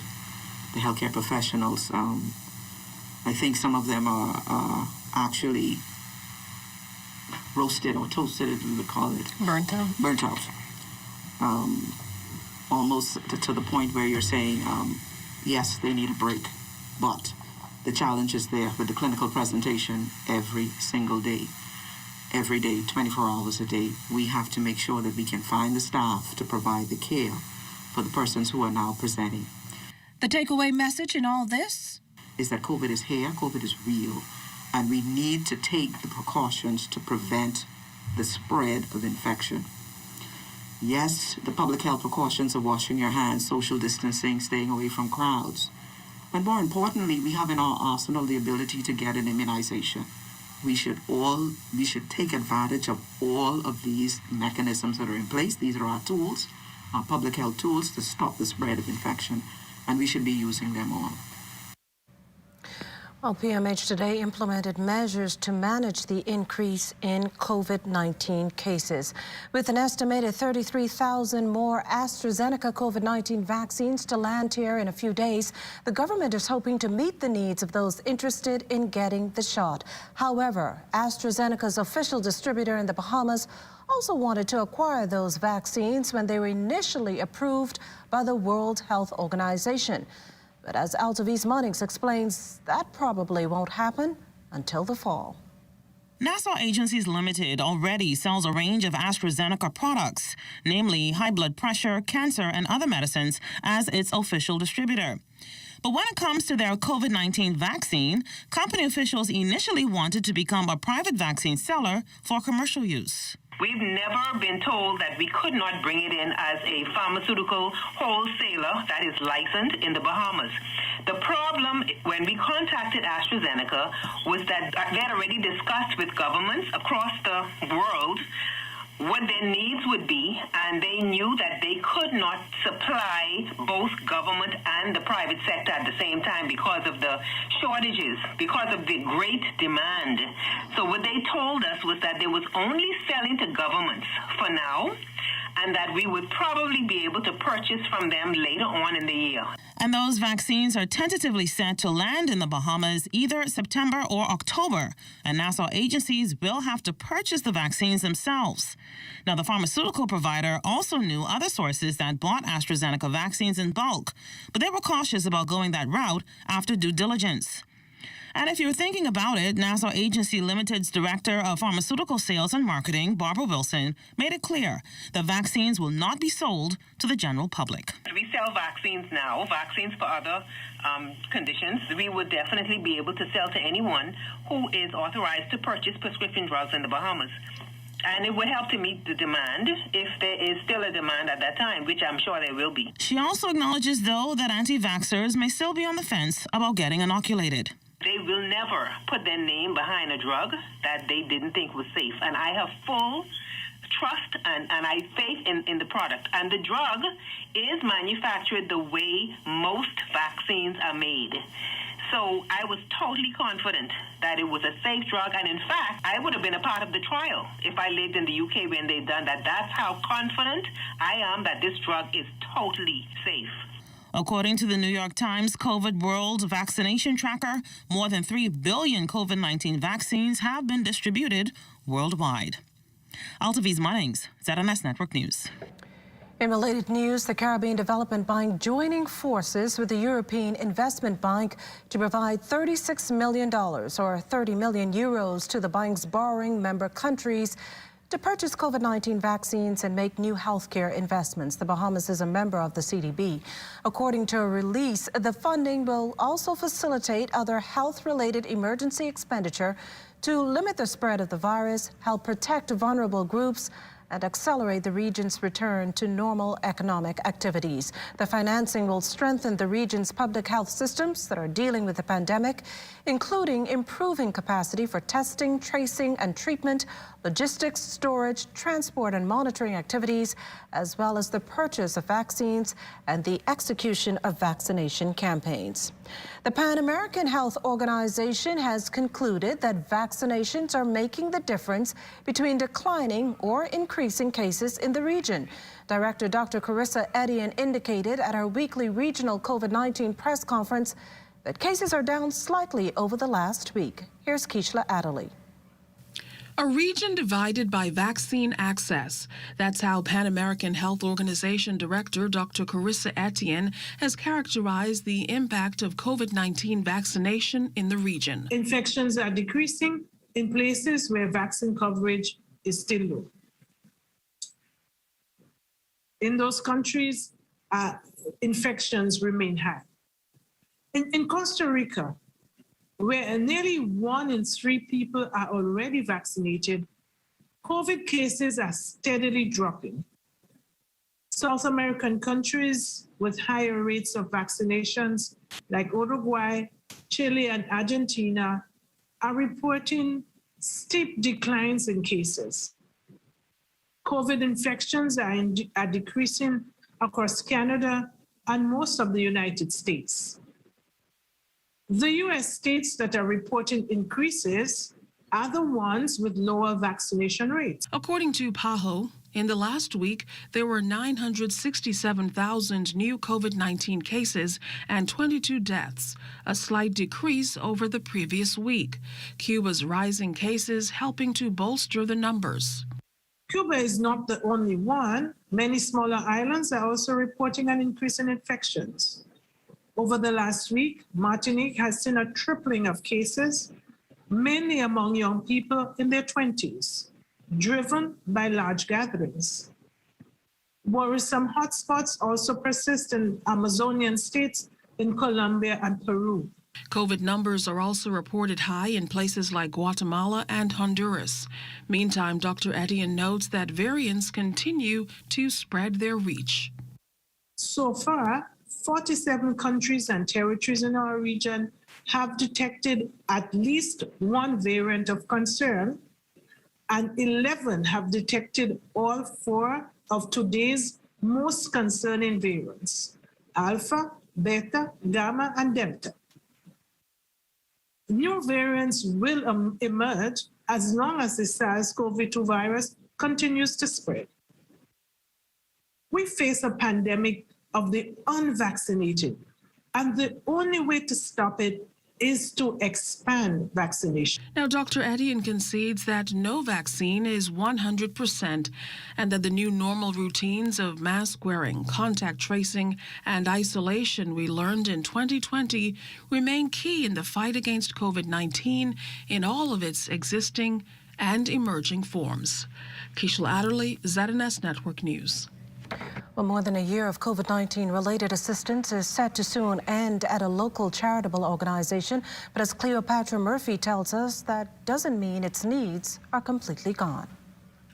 The healthcare professionals, I think some of them are actually roasted or toasted, as we would call it. Burnt out. Burnt out. Almost to the point where you're saying, yes, they need a break, but the challenge is there with the clinical presentation every single day. Every day, 24 hours a day, we have to make sure that we can find the staff to provide the care for the persons who are now presenting. The takeaway message in all this is that COVID is here, COVID is real, and we need to take the precautions to prevent the spread of infection. Yes, the public health precautions of washing your hands, social distancing, staying away from crowds. But more importantly, we have in our arsenal the ability to get an immunization. We should take advantage of all of these mechanisms that are in place. These are our tools, our public health tools to stop the spread of infection, and we should be using them all. Well, PMH today implemented measures to manage the increase in COVID-19 cases. With an estimated 33,000 more AstraZeneca COVID-19 vaccines to land here in a few days, the government is hoping to meet the needs of those interested in getting the shot. However, AstraZeneca's official distributor in the Bahamas also wanted to acquire those vaccines when they were initially approved by the World Health Organization. But as Altavis Munnings explains, that probably won't happen until the fall. Nassau Agencies Limited already sells a range of AstraZeneca products, namely high blood pressure, cancer, and other medicines, as its official distributor. But when it comes to their COVID-19 vaccine, company officials initially wanted to become a private vaccine seller for commercial use. We've never been told that we could not bring it in as a pharmaceutical wholesaler that is licensed in the Bahamas. The problem when we contacted AstraZeneca was that they had already discussed with governments across the world what their needs would be, and they knew that they could not supply both government and the private sector at the same time because of the shortages, because of the great demand. So what they told us was that they was only selling to governments for now, and that we would probably be able to purchase from them later on in the year. And those vaccines are tentatively set to land in the Bahamas either September or October, and Nassau agencies will have to purchase the vaccines themselves. Now, the pharmaceutical provider also knew other sources that bought AstraZeneca vaccines in bulk, but they were cautious about going that route after due diligence. And if you're thinking about it, Nassau Agency Limited's Director of Pharmaceutical Sales and Marketing, Barbara Wilson, made it clear that vaccines will not be sold to the general public. We sell vaccines now, vaccines for other conditions. We would definitely be able to sell to anyone who is authorized to purchase prescription drugs in the Bahamas. And it would help to meet the demand if there is still a demand at that time, which I'm sure there will be. She also acknowledges, though, that anti-vaxxers may still be on the fence about getting inoculated. They will never put their name behind a drug that they didn't think was safe. And I have full trust and I faith in the product. And the drug is manufactured the way most vaccines are made. So I was totally confident that it was a safe drug. And in fact, I would have been a part of the trial if I lived in the UK when they've done that. That's how confident I am that this drug is totally safe. According to the New York Times COVID World Vaccination Tracker, more than 3 billion COVID-19 vaccines have been distributed worldwide. Altavis Munnings, ZNS Network News. In related news, the Caribbean Development Bank joining forces with the European Investment Bank to provide $36 million or 30 million euros to the bank's borrowing member countries to purchase COVID-19 vaccines and make new healthcare investments. The Bahamas is a member of the CDB. According to a release, the funding will also facilitate other health-related emergency expenditure to limit the spread of the virus, help protect vulnerable groups, and accelerate the region's return to normal economic activities. The financing will strengthen the region's public health systems that are dealing with the pandemic, including improving capacity for testing, tracing, and treatment, logistics, storage, transport, and monitoring activities, as well as the purchase of vaccines and the execution of vaccination campaigns. The Pan American Health Organization has concluded that vaccinations are making the difference between declining or increasing cases in the region. Director Dr. Carissa Etienne indicated at our weekly regional COVID-19 press conference that cases are down slightly over the last week. Here's Keishla Adderley. A region divided by vaccine access. That's how Pan American Health Organization Director Dr. Carissa Etienne has characterized the impact of COVID-19 vaccination in the region. Infections are decreasing in places where vaccine coverage is still low. In those countries, infections remain high. In Costa Rica, where nearly 1 in 3 people are already vaccinated, COVID cases are steadily dropping. South American countries with higher rates of vaccinations, like Uruguay, Chile, and Argentina, are reporting steep declines in cases. COVID infections are decreasing across Canada and most of the United States. The US states that are reporting increases are the ones with lower vaccination rates. According to PAHO, in the last week, there were 967,000 new COVID-19 cases and 22 deaths, a slight decrease over the previous week. Cuba's rising cases helping to bolster the numbers. Cuba is not the only one. Many smaller islands are also reporting an increase in infections. Over the last week, Martinique has seen a tripling of cases, mainly among young people in their 20s, driven by large gatherings. Worrisome hotspots also persist in Amazonian states in Colombia and Peru. COVID numbers are also reported high in places like Guatemala and Honduras. Meantime, Dr. Etienne notes that variants continue to spread their reach. So far, 47 countries and territories in our region have detected at least one variant of concern, and 11 have detected all 4 of today's most concerning variants: Alpha, Beta, Gamma, and Delta. New variants will emerge as long as the SARS-CoV-2 virus continues to spread. We face a pandemic of the unvaccinated, and the only way to stop it is to expand vaccination. Now, Dr. Etienne concedes that no vaccine is 100% and that the new normal routines of mask wearing, contact tracing, and isolation we learned in 2020 remain key in the fight against COVID-19 in all of its existing and emerging forms. Keishla Adderley, ZNS Network News. Well, more than a year of COVID-19 related assistance is set to soon end at a local charitable organization. But as Cleopatra Murphy tells us, that doesn't mean its needs are completely gone.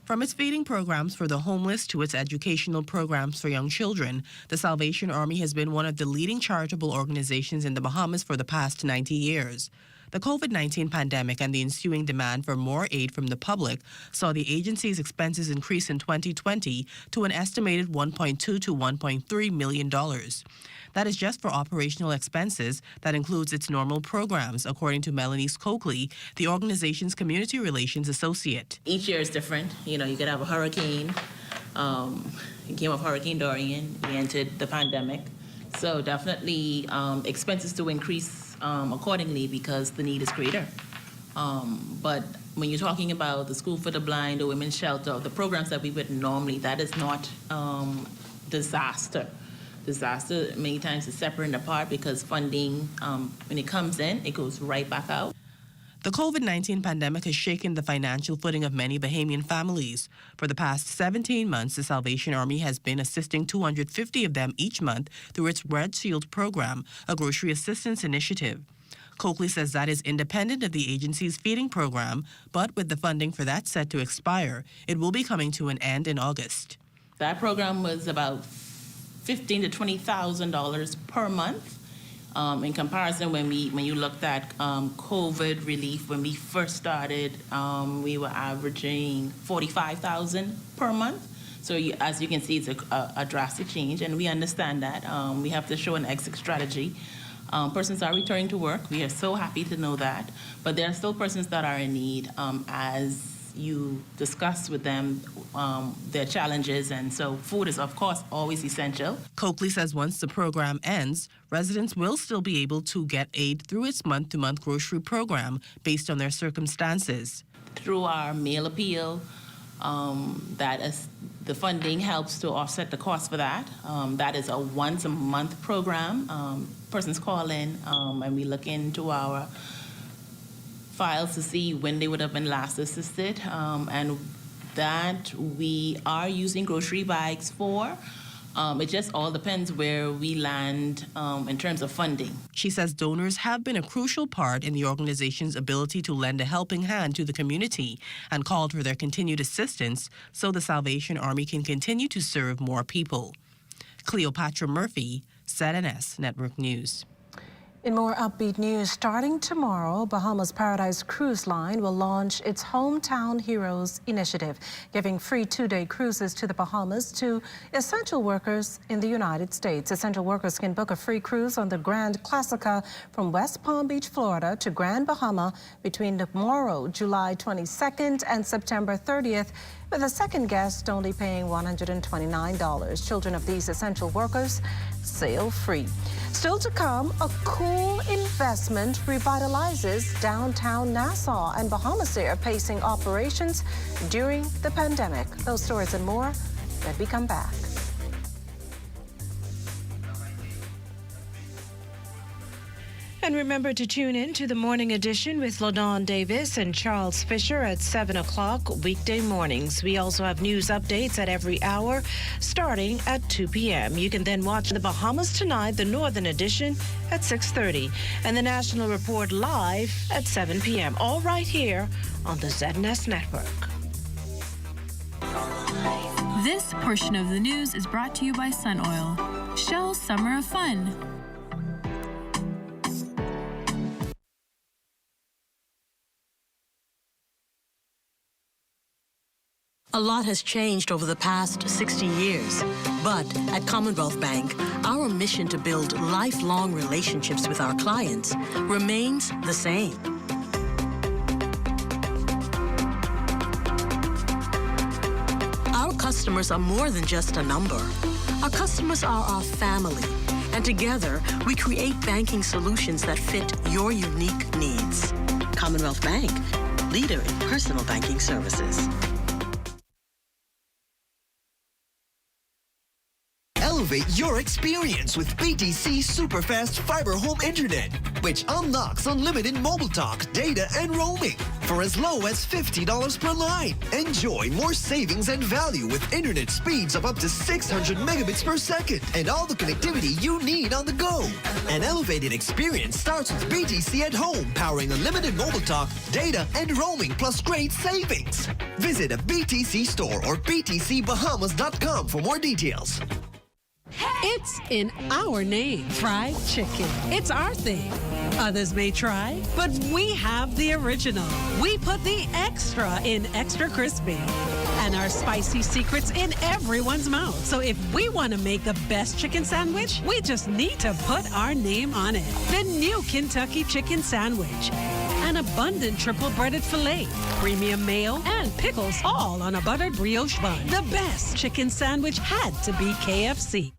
From its feeding programs for the homeless to its educational programs for young children, the Salvation Army has been one of the leading charitable organizations in the Bahamas for the past 90 years. The COVID-19 pandemic and the ensuing demand for more aid from the public saw the agency's expenses increase in 2020 to an estimated $1.2 to $1.3 million. That is just for operational expenses. That includes its normal programs, according to Melanie Coakley, the organization's community relations associate. Each year is different. You could have a hurricane. It came off Hurricane Dorian. We entered the pandemic. So definitely expenses to increase accordingly because the need is greater. But when you're talking about the School for the Blind, the Women's Shelter, the programs that we would normally, that is not disaster. Disaster many times is separate and apart because funding, when it comes in, it goes right back out. The COVID-19 pandemic has shaken the financial footing of many Bahamian families. For the past 17 months, the Salvation Army has been assisting 250 of them each month through its Red Shield program, a grocery assistance initiative. Coakley says that is independent of the agency's feeding program, but with the funding for that set to expire, it will be coming to an end in August. That program was about $15,000 to $20,000 per month. In comparison, when you looked at COVID relief, when we first started, we were averaging $45,000 per month. So as you can see, it's a drastic change, and we understand that. We have to show an exit strategy. Persons are returning to work. We are so happy to know that. But there are still persons that are in need, as you discuss with them their challenges, and so food is, of course, always essential. Coakley says once the program ends, residents will still be able to get aid through its month-to-month grocery program based on their circumstances. through our mail appeal, that is, the funding helps to offset the cost for that. That is a once a month program. Persons call in and we look into our files to see when they would have been last assisted, and that we are using grocery bags for. It just all depends where we land in terms of funding. She says donors have been a crucial part in the organization's ability to lend a helping hand to the community and called for their continued assistance so the Salvation Army can continue to serve more people. Cleopatra Murphy, ZNS Network News. In more upbeat news, starting tomorrow, Bahamas Paradise Cruise Line will launch its Hometown Heroes initiative, giving free 2-day cruises to the Bahamas to essential workers in the United States. Essential workers can book a free cruise on the Grand Classica from West Palm Beach, Florida to Grand Bahama between tomorrow, July 22nd and September 30th, with a second guest only paying $129. Children of these essential workers sail free. Still to come, a cool investment revitalizes downtown Nassau, and Bahamas Air pacing operations during the pandemic. Those stories and more when we come back. And remember to tune in to the morning edition with LaDawn Davis and Charles Fisher at 7 o'clock weekday mornings. We also have news updates at every hour starting at 2 p.m. You can then watch the Bahamas Tonight, the Northern Edition, at 6:30, and the National Report live at 7 p.m. All right here on the ZNS Network. This portion of the news is brought to you by Sun Oil. Shell's Summer of Fun. A lot has changed over the past 60 years, but at Commonwealth Bank, our mission to build lifelong relationships with our clients remains the same. Our customers are more than just a number. Our customers are our family, and together we create banking solutions that fit your unique needs. Commonwealth Bank, leader in personal banking services. Elevate your experience with BTC Superfast Fiber Home Internet, which unlocks unlimited mobile talk, data, and roaming for as low as $50 per line. Enjoy more savings and value with internet speeds of up to 600 megabits per second and all the connectivity you need on the go. An elevated experience starts with BTC at home, powering unlimited mobile talk, data, and roaming plus great savings. Visit a BTC store or btcbahamas.com for more details. It's in our name, fried chicken. It's our thing. Others may try, but we have the original. We put the extra in extra crispy. And our spicy secrets in everyone's mouth. So if we want to make the best chicken sandwich, we just need to put our name on it. The new Kentucky Chicken Sandwich. An abundant triple breaded filet, premium mayo, and pickles, all on a buttered brioche bun. The best chicken sandwich had to be KFC.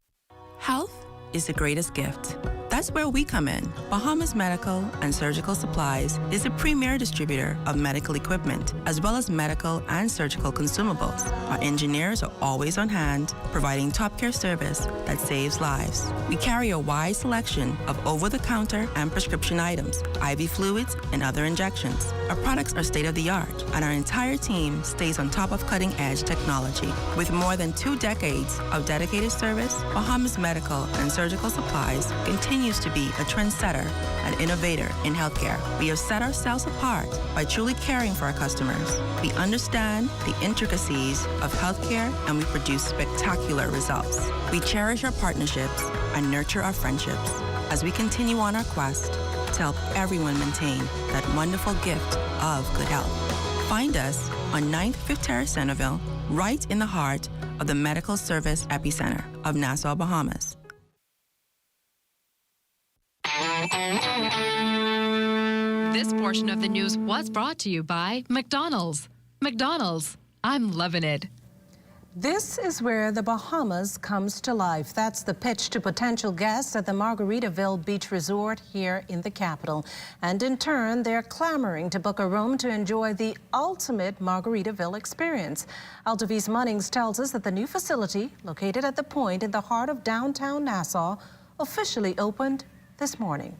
Health is the greatest gift. That's where we come in. Bahamas Medical and Surgical Supplies is a premier distributor of medical equipment, as well as medical and surgical consumables. Our engineers are always on hand, providing top care service that saves lives. We carry a wide selection of over-the-counter and prescription items, IV fluids, and other injections. Our products are state-of-the-art, and our entire team stays on top of cutting-edge technology. With more than 2 decades of dedicated service, Bahamas Medical and Surgical Supplies continues to be a trendsetter and innovator in healthcare. We have set ourselves apart by truly caring for our customers. We understand the intricacies of healthcare, and we produce spectacular results. We cherish our partnerships and nurture our friendships as we continue on our quest to help everyone maintain that wonderful gift of good health. Find us on 9th Fifth Terrace, Centerville, right in the heart of the medical service epicenter of Nassau, Bahamas. This portion of the news was brought to you by McDonald's. McDonald's, I'm loving it. This is where the Bahamas comes to life. That's the pitch to potential guests at the Margaritaville Beach Resort here in the capital. And in turn, they're clamoring to book a room to enjoy the ultimate Margaritaville experience. Altavis Munnings tells us that the new facility, located at the Point in the heart of downtown Nassau, officially opened this morning.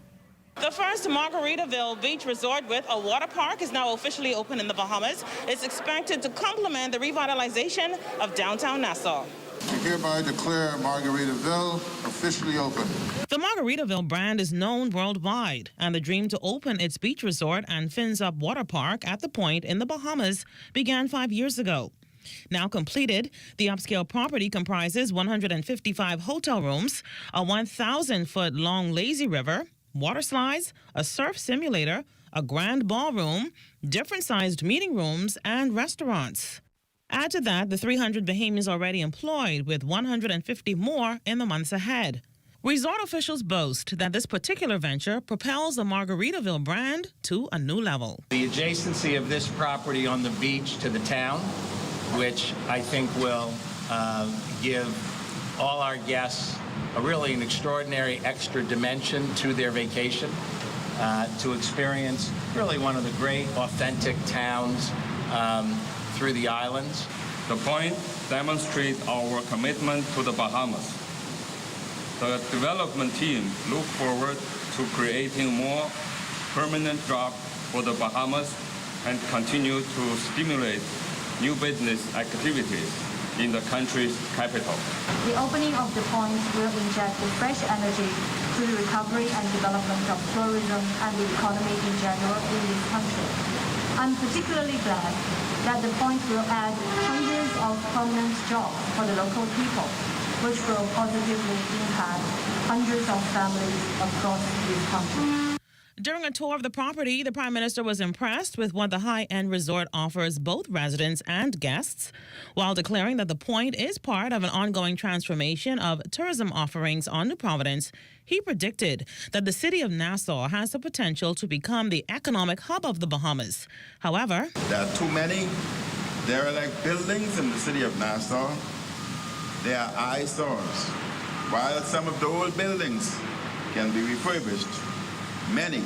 The first Margaritaville Beach Resort with a water park is now officially open in the Bahamas. It's expected to complement the revitalization of downtown Nassau. I hereby declare Margaritaville officially open. The Margaritaville brand is known worldwide, and the dream to open its beach resort and fins up water park at the Point in the Bahamas began 5 years ago. Now completed, the upscale property comprises 155 hotel rooms, a 1,000-foot-long lazy river, water slides, a surf simulator, a grand ballroom, different-sized meeting rooms, and restaurants. Add to that the 300 Bahamians already employed, with 150 more in the months ahead. Resort officials boast that this particular venture propels the Margaritaville brand to a new level. The adjacency of this property on the beach to the town, which I think will give all our guests an extraordinary extra dimension to their vacation, to experience really one of the great authentic towns through the islands. The Point demonstrates our commitment to the Bahamas. The development team look forward to creating more permanent jobs for the Bahamas and continue to stimulate new business activities in the country's capital. The opening of the Point will inject fresh energy to the recovery and development of tourism and the economy in general in this country. I'm particularly glad that the Point will add hundreds of permanent jobs for the local people, which will positively impact hundreds of families across this country. During a tour of the property, the Prime Minister was impressed with what the high-end resort offers both residents and guests, while declaring that the Point is part of an ongoing transformation of tourism offerings on New Providence. He predicted that the city of Nassau has the potential to become the economic hub of the Bahamas. However, there are too many derelict buildings in the city of Nassau. They are eyesores. While some of the old buildings can be refurbished, many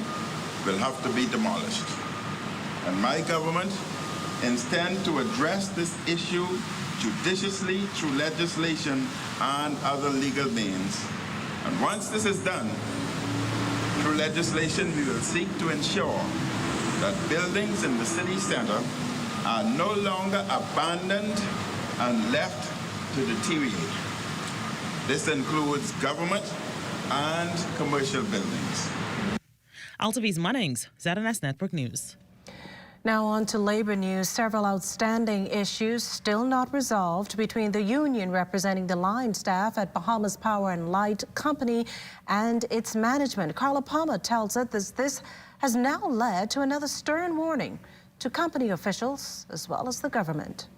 will have to be demolished. And my government intends to address this issue judiciously through legislation and other legal means. And once this is done, through legislation, we will seek to ensure that buildings in the city center are no longer abandoned and left to deteriorate. This includes government and commercial buildings. Altavis Munnings, ZNS Network News. Now on to labor news. Several outstanding issues still not resolved between the union representing the line staff at Bahamas Power and Light Company and its management. Carla Palmer tells us this has now led to another stern warning to company officials as well as the government.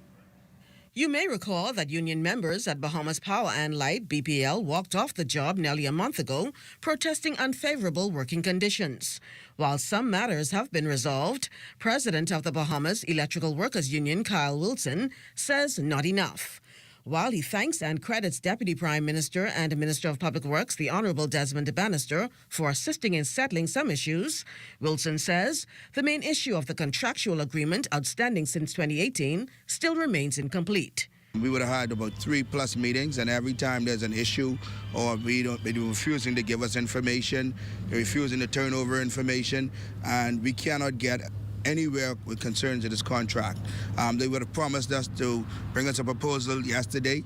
You may recall that union members at Bahamas Power and Light, BPL, walked off the job nearly a month ago, protesting unfavorable working conditions. While some matters have been resolved, President of the Bahamas Electrical Workers Union, Kyle Wilson, says not enough. While he thanks and credits Deputy Prime Minister and Minister of Public Works, the Honorable Desmond Bannister, for assisting in settling some issues, Wilson says the main issue of the contractual agreement, outstanding since 2018, still remains incomplete. We would have had about 3+ meetings, and every time there's an issue or they're refusing to give us information, they're refusing to turn over information, and we cannot get anywhere with concerns of this contract. They would have promised us to bring us a proposal yesterday.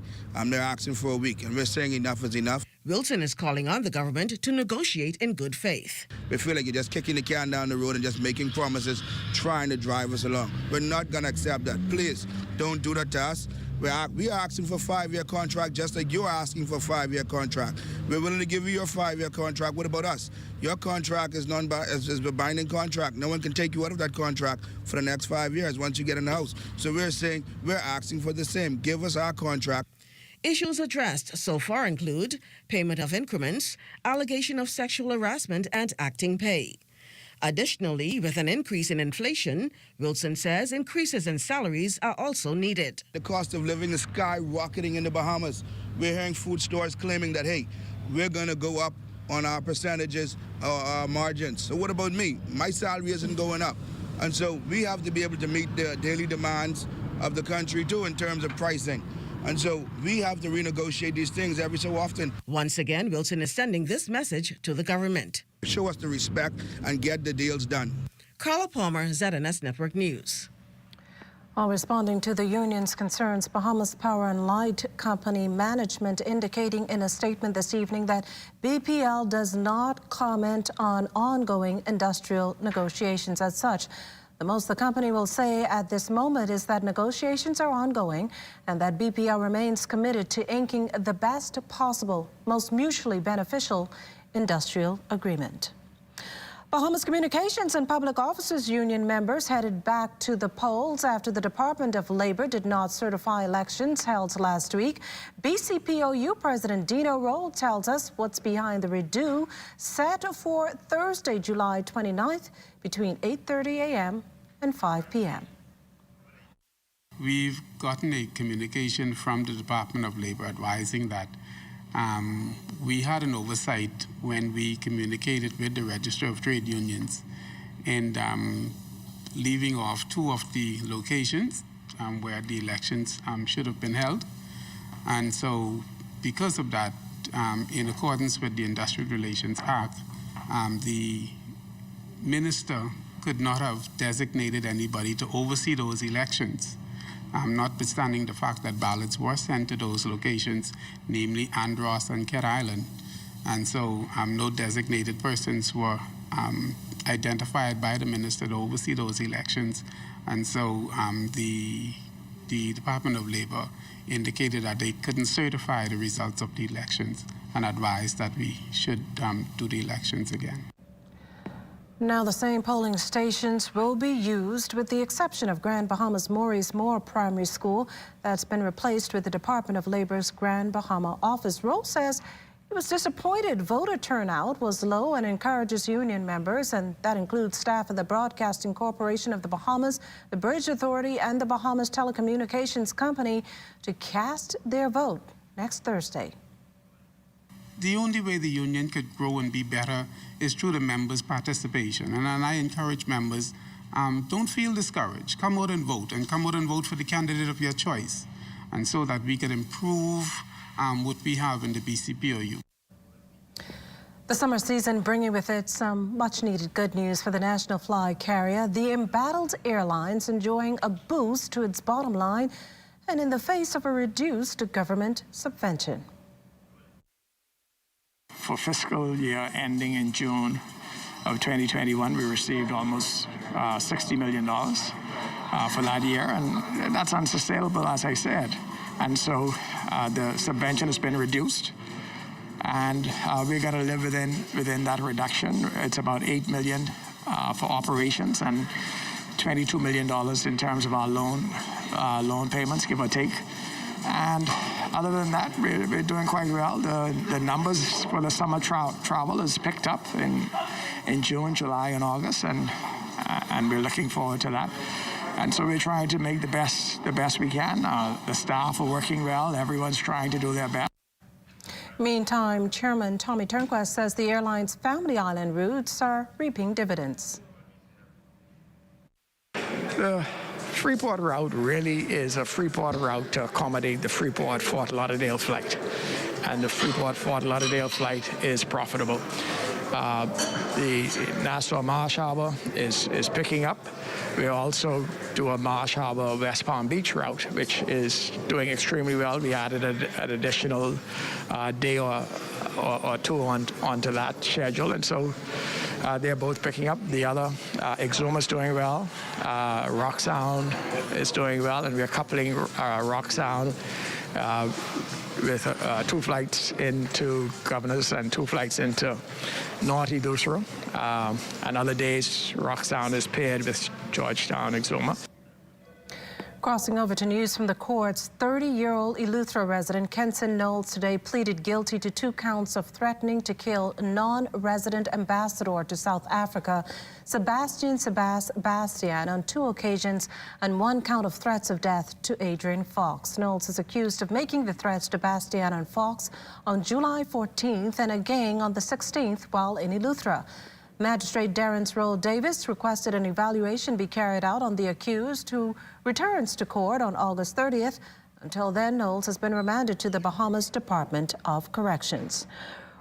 They're asking for a week, and we're saying enough is enough. Wilson is calling on the government to negotiate in good faith. We feel like you're just kicking the can down the road and just making promises, trying to drive us along. We're not going to accept that. Please, don't do that to us. We are asking for a 5-year contract just like you're asking for a 5-year contract. We're willing to give you your 5-year contract. What about us? Your contract is a binding contract. No one can take you out of that contract for the next 5 years once you get in the house. So we're saying we're asking for the same. Give us our contract. Issues addressed so far include payment of increments, allegation of sexual harassment, and acting pay. Additionally, with an increase in inflation, Wilson says increases in salaries are also needed. The cost of living is skyrocketing in the Bahamas. We're hearing food stores claiming that, hey, we're going to go up on our percentages or our margins. So what about me? My salary isn't going up. And so we have to be able to meet the daily demands of the country too in terms of pricing. And so we have to renegotiate these things every so often. Once again, Wilson is sending this message to the government. Show us the respect and get the deals done. Carla Palmer, ZNS Network News. While responding to the union's concerns, Bahamas Power and Light Company management indicating in a statement this evening that BPL does not comment on ongoing industrial negotiations as such. The most the company will say at this moment is that negotiations are ongoing and that BPL remains committed to inking the best possible, most mutually beneficial industrial agreement. Bahamas Communications and Public Officers Union members headed back to the polls after the Department of Labor did not certify elections held last week. BCPOU President Dino Roll tells us what's behind the redo set for Thursday, July 29th between 8:30 a.m. and 5 p.m. We've gotten a communication from the Department of Labor advising that we had an oversight when we communicated with the Register of Trade Unions and leaving off 2 of the locations where the elections should have been held. And so because of that, in accordance with the Industrial Relations Act, the minister could not have designated anybody to oversee those elections. Notwithstanding the fact that ballots were sent to those locations, namely Andros and Cat Island. And so no designated persons were identified by the minister to oversee those elections. And so the Department of Labor indicated that they couldn't certify the results of the elections and advised that we should do the elections again. Now, the same polling stations will be used with the exception of Grand Bahama's Maurice Moore Primary School that's been replaced with the Department of Labor's Grand Bahama office. Roll says he was disappointed voter turnout was low and encourages union members, and that includes staff of the Broadcasting Corporation of the Bahamas, the Bridge Authority, and the Bahamas Telecommunications Company to cast their vote next Thursday. The only way the union could grow and be better is through the members' participation. And I encourage members, don't feel discouraged. Come out and vote, and come out and vote for the candidate of your choice, and so that we can improve what we have in the BCPOU. The summer season bringing with it some much-needed good news for the national flag carrier. The embattled airline's enjoying a boost to its bottom line, and in the face of a reduced government subvention. For fiscal year ending in June of 2021, we received almost $60 million for that year, and that's unsustainable, as I said. And so the subvention has been reduced, and we're going to live within that reduction. It's about $8 million for operations and $22 million in terms of our loan payments, give or take. And other than that, we're doing quite well. The numbers for the summer travel has picked up in June, July, and August, and we're looking forward to that. And so we're trying to make the best we can. The staff are working well. Everyone's trying to do their best. Meantime, Chairman Tommy Turnquest says the airline's Family Island routes are reaping dividends. The Freeport route really is a Freeport route to accommodate the Freeport-Fort Lauderdale flight. And the Freeport-Fort Lauderdale flight is profitable. The Nassau Marsh Harbor is picking up. We also do a Marsh Harbor West Palm Beach route, which is doing extremely well. We added an additional day or two onto that schedule, and so they're both picking up. The other, Exuma is doing well. Rock Sound is doing well, and we're coupling Rock Sound with 2 flights into Governors and 2 flights into Naughty Dusra. And other days, Rock Sound is paired with Georgetown Exuma. Crossing over to news from the courts, 30-year-old Eleuthera resident Kenson Knowles today pleaded guilty to 2 counts of threatening to kill non-resident ambassador to South Africa, Sebastian Bastian, on 2 occasions, and 1 count of threats of death to Adrian Fox. Knowles is accused of making the threats to Bastian and Fox on July 14th and again on the 16th while in Eleuthera. Magistrate Darren Roll Davis requested an evaluation be carried out on the accused, who returns to court on August 30th. Until then, Knowles has been remanded to the Bahamas Department of Corrections.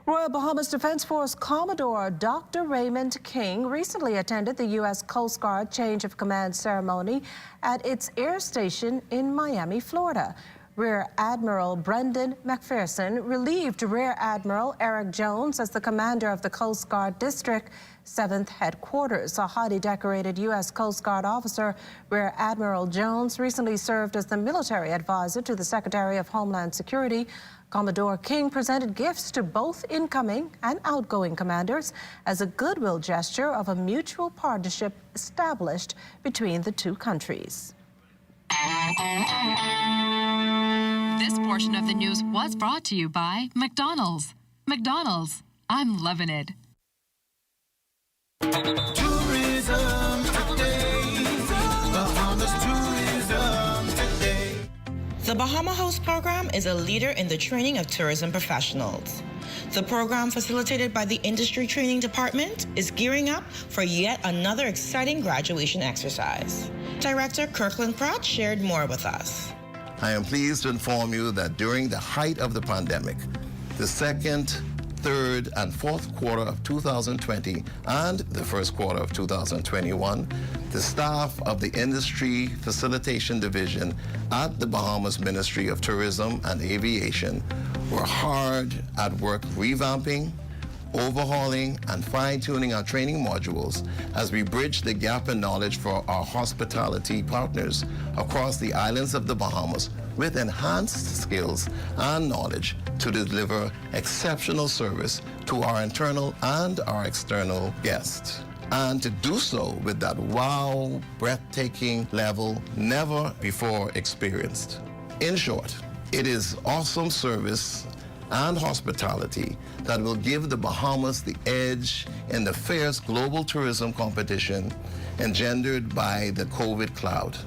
Royal Bahamas Defense Force Commodore Dr. Raymond King recently attended the U.S. Coast Guard change of command ceremony at its air station in Miami, Florida. Rear Admiral Brendan McPherson relieved Rear Admiral Eric Jones as the commander of the Coast Guard District 7th Headquarters. A highly decorated U.S. Coast Guard officer, Rear Admiral Jones, recently served as the military advisor to the Secretary of Homeland Security. Commodore King presented gifts to both incoming and outgoing commanders as a goodwill gesture of a mutual partnership established between the 2 countries. This portion of the news was brought to you by McDonald's. McDonald's, I'm loving it. Tourism today. Bahamas tourism today. The Bahama Host Program is a leader in the training of tourism professionals. The program, facilitated by the Industry Training Department, is gearing up for yet another exciting graduation exercise. Director Kirkland Pratt shared more with us. I am pleased to inform you that during the height of the pandemic, the 2nd, 3rd, and 4th quarter of 2020 and the 1st quarter of 2021, the staff of the Industry Facilitation Division at the Bahamas Ministry of Tourism and Aviation were hard at work revamping, overhauling, and fine-tuning our training modules as we bridge the gap in knowledge for our hospitality partners across the islands of the Bahamas with enhanced skills and knowledge to deliver exceptional service to our internal and our external guests. And to do so with that wow, breathtaking level never before experienced. In short, it is awesome service and hospitality that will give the Bahamas the edge in the fierce global tourism competition engendered by the COVID cloud.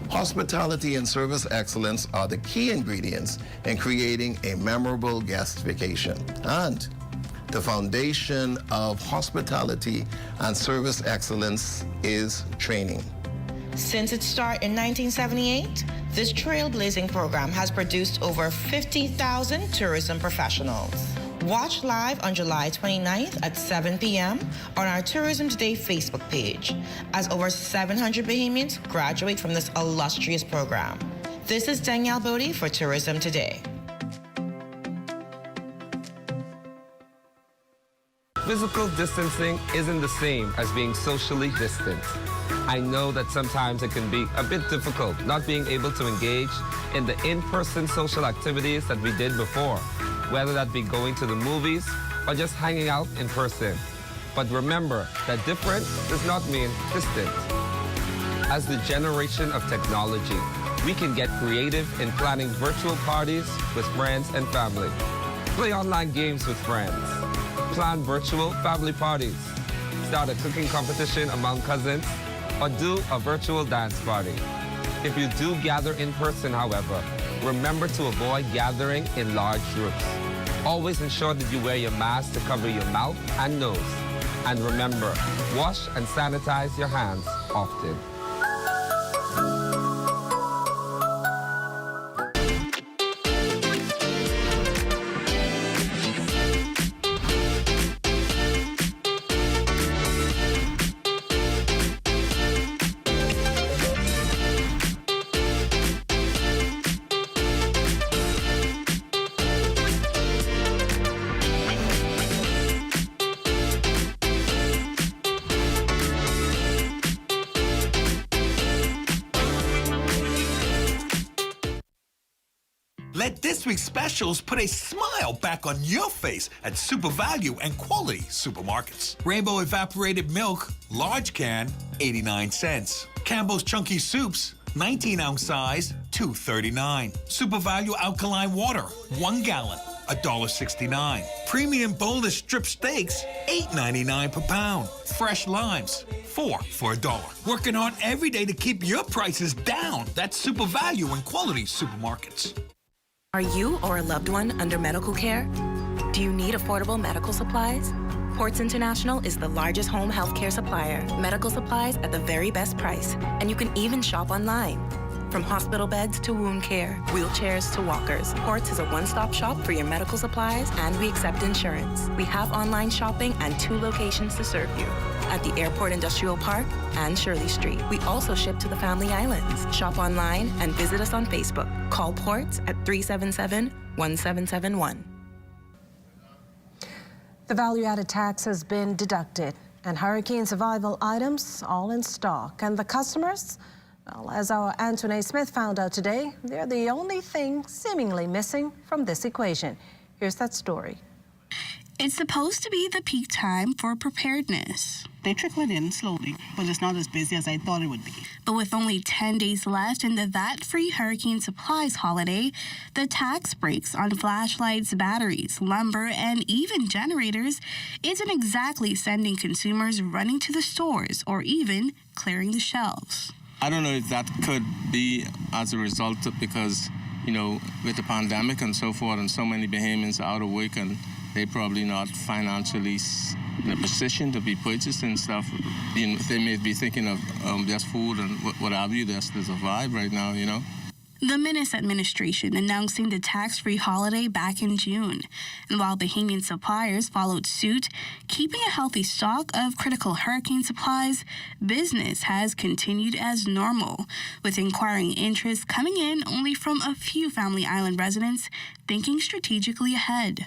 Hospitality and service excellence are the key ingredients in creating a memorable guest vacation. And the foundation of hospitality and service excellence is training. Since its start in 1978, this trailblazing program has produced over 50,000 tourism professionals. Watch live on July 29th at 7 p.m. on our Tourism Today Facebook page as over 700 Bahamians graduate from this illustrious program. This is Danielle Bodie for Tourism Today. Physical distancing isn't the same as being socially distant. I know that sometimes it can be a bit difficult not being able to engage in the in-person social activities that we did before, whether that be going to the movies or just hanging out in person. But remember that different does not mean distant. As the generation of technology, we can get creative in planning virtual parties with friends and family, play online games with friends, plan virtual family parties, start a cooking competition among cousins, or do a virtual dance party. If you do gather in person, however, remember to avoid gathering in large groups. Always ensure that you wear your mask to cover your mouth and nose. And remember, wash and sanitize your hands often. Let this week's specials put a smile back on your face at Super Value and Quality Supermarkets. Rainbow Evaporated Milk, large can, 89 cents. Campbell's Chunky Soups, 19-ounce size, $2.39. Super Value Alkaline Water, 1 gallon, $1.69. Premium boneless strip steaks, $8.99 per pound. Fresh limes, 4 for $1. Working hard every day to keep your prices down. That's Super Value and Quality Supermarkets. Are you or a loved one under medical care? Do you need affordable medical supplies? Ports International is the largest home healthcare supplier. Medical supplies at the very best price. And you can even shop online. From hospital beds to wound care, wheelchairs to walkers, Ports is a one-stop shop for your medical supplies, and we accept insurance. We have online shopping and 2 locations to serve you. At the Airport Industrial Park and Shirley Street. We also ship to the Family Islands. Shop online and visit us on Facebook. Call Ports at 377-1771. The value-added tax has been deducted, and hurricane survival items all in stock. And the customers? Well, as our Anthony Smith found out today, they're the only thing seemingly missing from this equation. Here's that story. It's supposed to be the peak time for preparedness. They trickle it in slowly, but it's not as busy as I thought it would be. But with only 10 days left in the VAT-free hurricane supplies holiday, the tax breaks on flashlights, batteries, lumber, and even generators isn't exactly sending consumers running to the stores or even clearing the shelves. I don't know if that could be as a result of because, with the pandemic and so forth, and so many Bahamians are out of work and they're probably not financially in a position to be purchasing stuff. They may be thinking of just food and what have you, just to survive right now, The Minnis administration announcing the tax-free holiday back in June. And while Bahamian suppliers followed suit, keeping a healthy stock of critical hurricane supplies, business has continued as normal, with inquiring interest coming in only from a few Family Island residents thinking strategically ahead.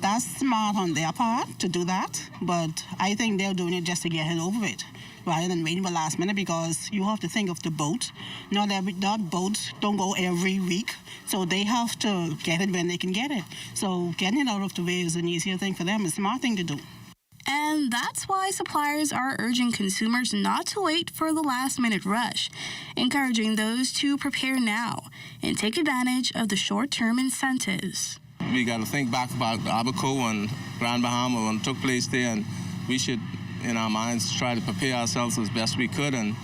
That's smart on their part to do that, but I think they're doing it just to get it over it, rather than waiting for last minute, because you have to think of the boat. Not boats don't go every week, so they have to get it when they can get it. So getting it out of the way is an easier thing for them, a smart thing to do. And that's why suppliers are urging consumers not to wait for the last-minute rush, encouraging those to prepare now and take advantage of the short-term incentives. We got to think back about Abaco and Grand Bahama when it took place there, and we should, in our minds, try to prepare ourselves as best we could and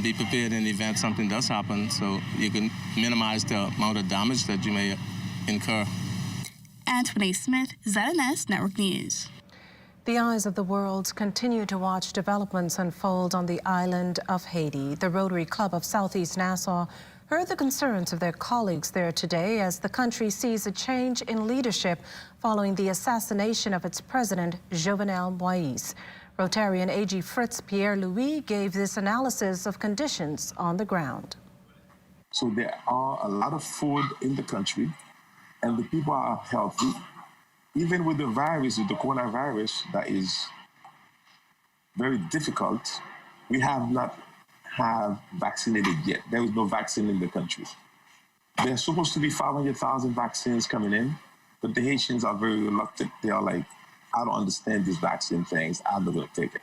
be prepared in the event something does happen so you can minimize the amount of damage that you may incur. Anthony Smith, ZNS Network News. The eyes of the world continue to watch developments unfold on the island of Haiti. The Rotary Club of Southeast Nassau heard the concerns of their colleagues there today as the country sees a change in leadership following the assassination of its president, Jovenel Moïse. Rotarian AG Fritz Pierre-Louis gave this analysis of conditions on the ground. So there are a lot of food in the country, and the people are healthy. Even with the virus, with the coronavirus, that is very difficult, we have not vaccinated yet. There is no vaccine in the country. There's supposed to be 500,000 vaccines coming in, but the Haitians are very reluctant. They are like, I don't understand these vaccine things. I'm not going to take it.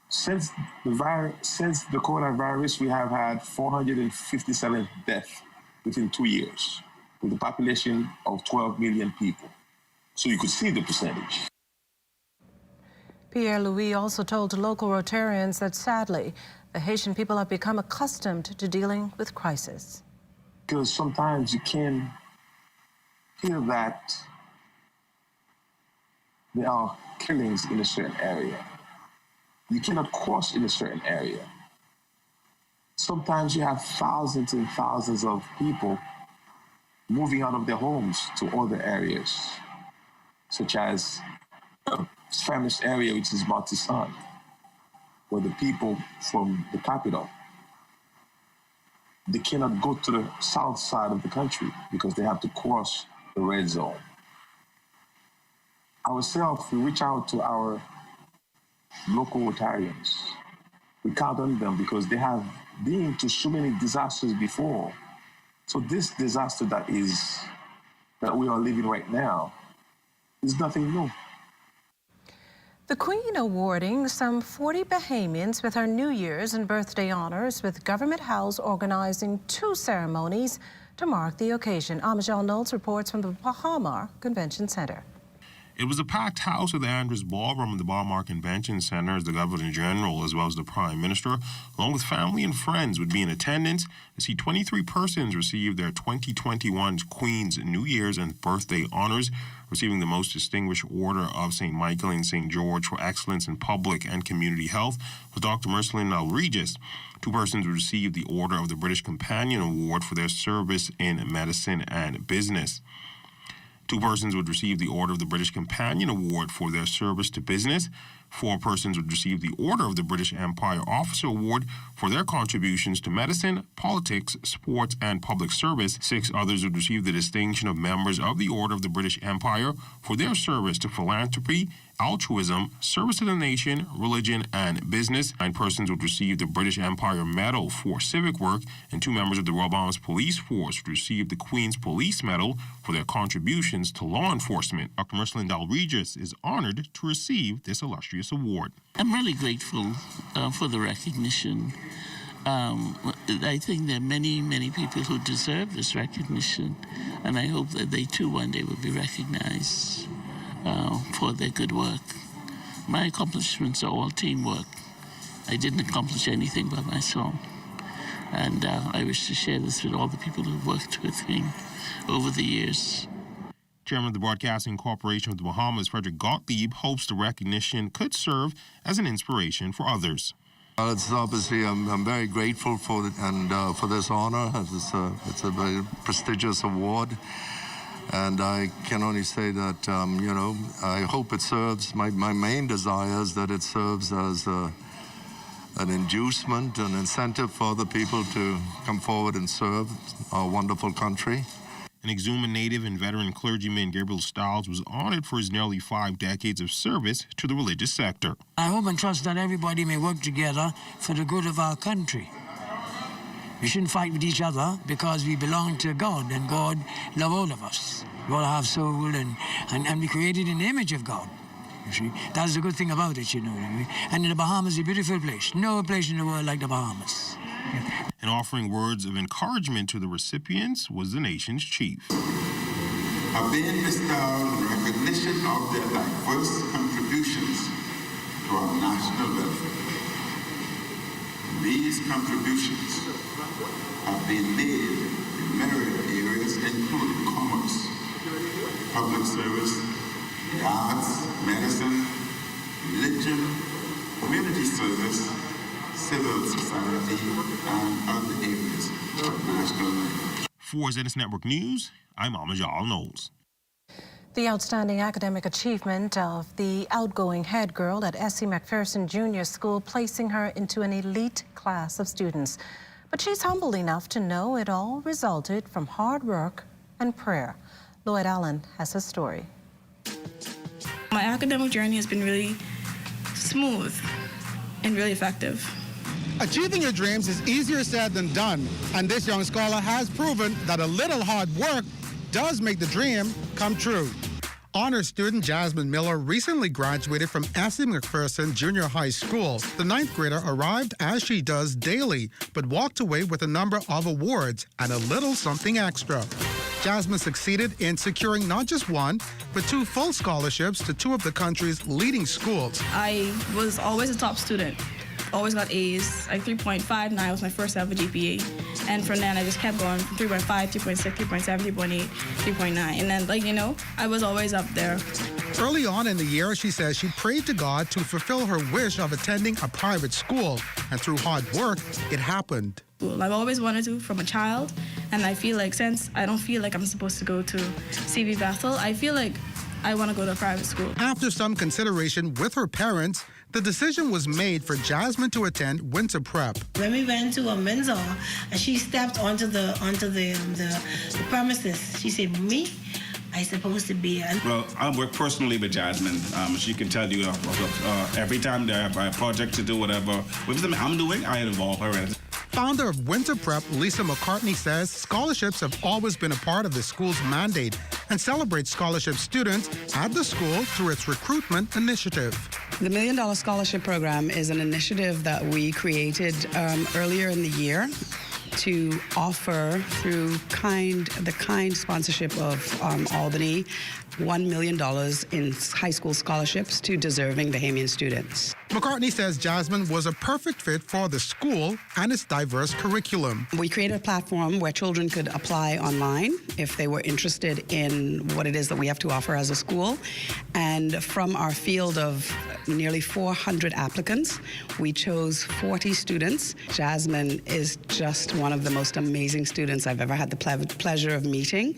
Since the coronavirus, we have had 457 deaths within 2 years, with a population of 12 million people. So you could see the percentage. Pierre-Louis also told local Rotarians that sadly, the Haitian people have become accustomed to dealing with crisis. Because sometimes you can feel that there are killings in a certain area. You cannot cross in a certain area. Sometimes you have thousands and thousands of people moving out of their homes to other areas, such as a famous area, which is Martissan, where the people from the capital, they cannot go to the south side of the country because they have to cross the red zone. Ourselves, we reach out to our local Rotarians. We count on them because they have been to so many disasters before. So this disaster that we are living right now is nothing new. The Queen awarding some 40 Bahamians with her New Year's and birthday honors, with Government House organizing 2 ceremonies to mark the occasion. Amajal Knowles reports from the Bahama Convention Center. It was a packed house at the Andrews Ballroom in the Bahama Convention Center as the Governor General, as well as the Prime Minister, along with family and friends, would be in attendance to see 23 persons receive their 2021 Queen's New Year's and birthday honors, receiving the most distinguished Order of St. Michael and St. George for excellence in public and community health was Dr. Mercelin Alregis. 2 persons would receive the Order of the British Companion Award for their service in medicine and business. 2 persons would receive the Order of the British Companion Award for their service to business. 4 persons would receive the Order of the British Empire Officer Award for their contributions to medicine, politics, sports, and public service. 6 others would receive the distinction of members of the Order of the British Empire for their service to philanthropy, altruism, service to the nation, religion, and business. 9 persons would receive the British Empire Medal for civic work, and 2 members of the Royal Bahamas Police Force would receive the Queen's Police Medal for their contributions to law enforcement. Dr. Mercelin Regis is honored to receive this illustrious award. I'm really grateful for the recognition. I think there are many, many people who deserve this recognition, and I hope that they too one day will be recognized for their good work. My accomplishments are all teamwork. I didn't accomplish anything by myself. And I wish to share this with all the people who've worked with me over the years. Chairman of the Broadcasting Corporation of the Bahamas, Frederick Gottlieb, hopes the recognition could serve as an inspiration for others. Well, it's obviously I'm very grateful for it and for this honor. It's a very prestigious award, and I can only say that I hope it serves. My main desire is that it serves as an inducement, an incentive for other people to come forward and serve our wonderful country. An Exuma native and veteran clergyman, Gabriel Stiles, was honored for his nearly 5 decades of service to the religious sector. I hope and trust that everybody may work together for the good of our country. We shouldn't fight with each other because we belong to God, and God loves all of us. We all have soul, and we created in the image of God. You see, that's the good thing about it, you know what I mean? And in the Bahamas is a beautiful place. No place in the world like the Bahamas. And offering words of encouragement to the recipients was the nation's chief. Have been bestowed in recognition of their diverse contributions to our national welfare. These contributions have been made in myriad areas, including commerce, public service, the arts, medicine, religion, community service, civil society, and other areas of national life. For ZS Network News, I'm Amajal Knowles. The outstanding academic achievement of the outgoing head girl at S.C. McPherson Junior School, placing her into an elite class of students. But she's humble enough to know it all resulted from hard work and prayer. Lloyd Allen has a story. My academic journey has been really smooth and really effective. Achieving your dreams is easier said than done, and this young scholar has proven that a little hard work does make the dream come true. Honor student Jasmine Miller recently graduated from S.C. McPherson Junior High School. The 9th grader arrived as she does daily, but walked away with a number of awards and a little something extra. Jasmine succeeded in securing not just one, but 2 full scholarships to 2 of the country's leading schools. I was always a top student. Always got A's, like 3.59 was my first ever GPA. And from then I just kept going, 3.5, 3.6, 3.7, 3.8, 3.9. And then, I was always up there. Early on in the year, she says she prayed to God to fulfill her wish of attending a private school. And through hard work, it happened. I've always wanted to from a child. And I feel like since I don't feel like I'm supposed to go to CV Bethel, I feel like I want to go to a private school. After some consideration with her parents, the decision was made for Jasmine to attend Winter Prep. When we went to a men's hall, and she stepped onto the premises, she said, "Me, I supposed to be." Well, I work personally with Jasmine. She can tell you every time they have a project to do whatever with them I'm doing, I involve her in it. Founder of Winter Prep, Lisa McCartney, says scholarships have always been a part of the school's mandate and celebrates scholarship students at the school through its recruitment initiative. The $1 Million Scholarship Program is an initiative that we created earlier in the year to offer through the kind sponsorship of Albany $1 million in high school scholarships to deserving Bahamian students. McCartney says Jasmine was a perfect fit for the school and its diverse curriculum. We created a platform where children could apply online if they were interested in what it is that we have to offer as a school. And from our field of nearly 400 applicants, we chose 40 students. Jasmine is just one of the most amazing students I've ever had the pleasure of meeting.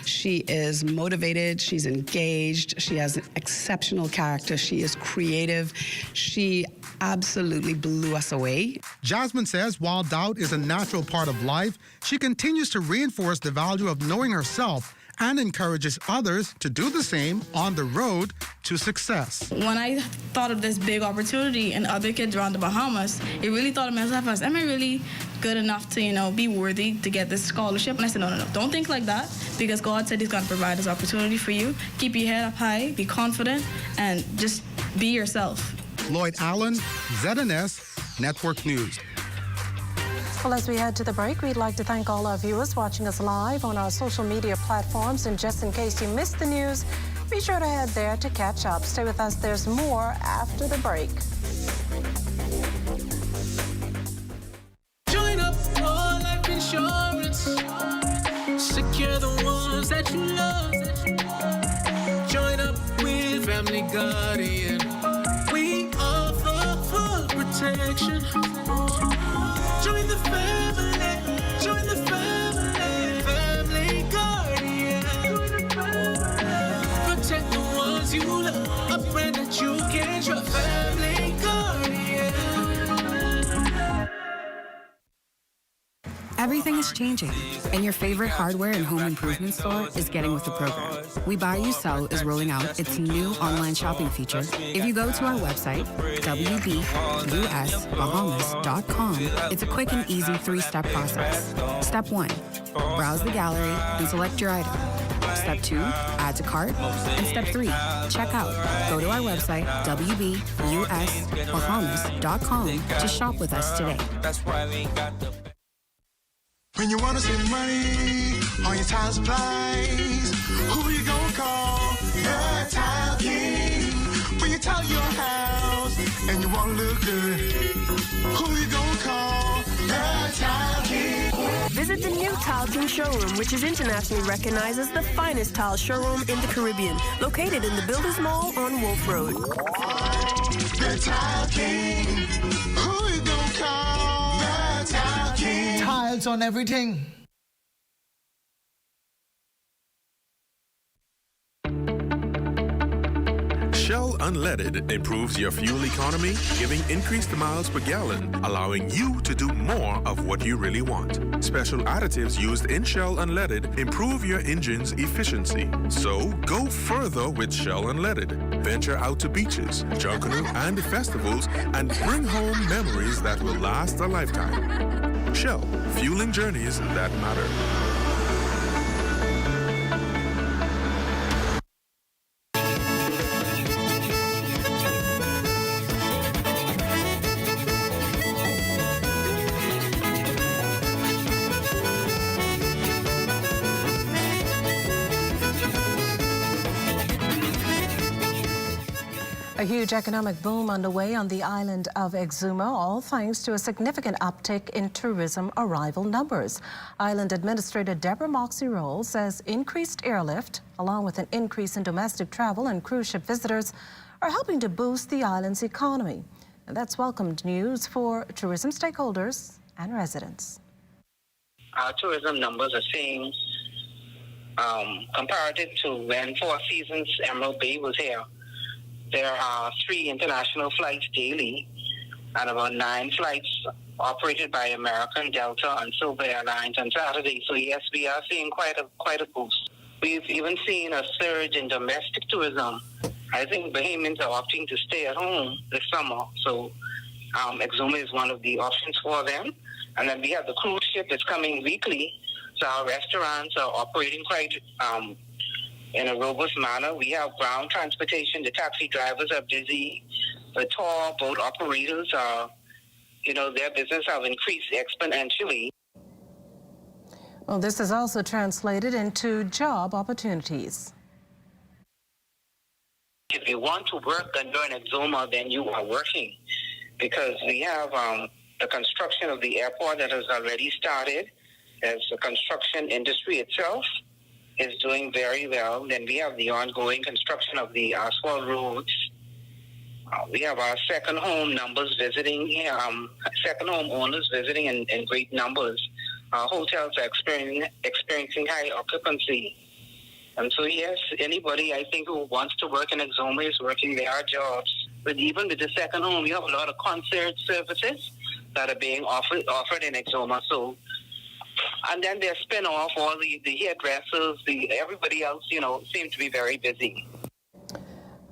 She is motivated, she's engaged, she has an exceptional character, she is creative, she absolutely blew us away. Jasmine says while doubt is a natural part of life, she continues to reinforce the value of knowing herself and encourages others to do the same on the road to success. When I thought of this big opportunity and other kids around the Bahamas, it really thought of myself as, am I really good enough to, be worthy to get this scholarship? And I said, no, don't think like that, because God said he's going to provide this opportunity for you. Keep your head up high, be confident, and just be yourself. Lloyd Allen, ZNS Network News. Well, as we head to the break, we'd like to thank all our viewers watching us live on our social media platforms. And just in case you missed the news, be sure to head there to catch up. Stay with us. There's more after the break. Join up for life insurance. Secure the ones that you love. Join up with Family Guardian. We offer full protection. Join the family, join the family, Family Guardian. Protect the ones you love, a friend that you can trust, Family Guardian. Everything is changing, and your favorite hardware and home improvement store is getting with the program. We Buy You Sell is rolling out its new online shopping feature. If you go to our website, wbusbahamas.com, it's a quick and easy 3-step process. Step 1, browse the gallery and select your item. Step 2, add to cart. And Step 3, check out. Go to our website, wbusbahamas.com, to shop with us today. That's why we got the... When you want to save money on your tile supplies, who you gonna call? The Tile King. When you tile your house and you want to look good, who you gonna call? The Tile King. Visit the new Tile King showroom, which is internationally recognized as the finest tile showroom in the Caribbean, located in the Builders Mall on Wolf Road. The Tile King. Who you gonna call? The Tile King. Tiles on everything. Shell Unleaded improves your fuel economy, giving increased miles per gallon, allowing you to do more of what you really want. Special additives used in Shell Unleaded improve your engine's efficiency. So go further with Shell Unleaded. Venture out to beaches, Junkanoo, and festivals and bring home memories that will last a lifetime. Shell, fueling journeys that matter. A huge economic boom underway on the island of Exuma, all thanks to a significant uptick in tourism arrival numbers. Island Administrator Deborah Moxie-Roll says increased airlift, along with an increase in domestic travel and cruise ship visitors, are helping to boost the island's economy. And that's welcomed news for tourism stakeholders and residents. Our tourism numbers are seeing, comparative to when Four Seasons Emerald Bay was here, there are 3 international flights daily and about 9 flights operated by American, Delta, and Silver Airlines on Saturday. So yes, we are seeing quite a boost. We've even seen a surge in domestic tourism. I think Bahamians are opting to stay at home this summer. So Exuma is one of the options for them. And then we have the cruise ship that's coming weekly. So our restaurants are operating quite in a robust manner. We have ground transportation. The taxi drivers are busy. the tour boat operators are, their business have increased exponentially. Well, this is also translated into job opportunities. If you want to work under an Exuma, then you are working, because we have the construction of the airport that has already started. As the construction industry itself is doing very well. Then we have the ongoing construction of the asphalt roads. We have our second home numbers visiting here, second home owners visiting in great numbers. Our hotels are experiencing high occupancy. And so, yes, anybody, I think, who wants to work in Exuma is working. There are jobs. But even with the second home, we have a lot of concierge services that are being offered in Exuma. So, and then they spin off all the hairdressers, everybody else, seem to be very busy.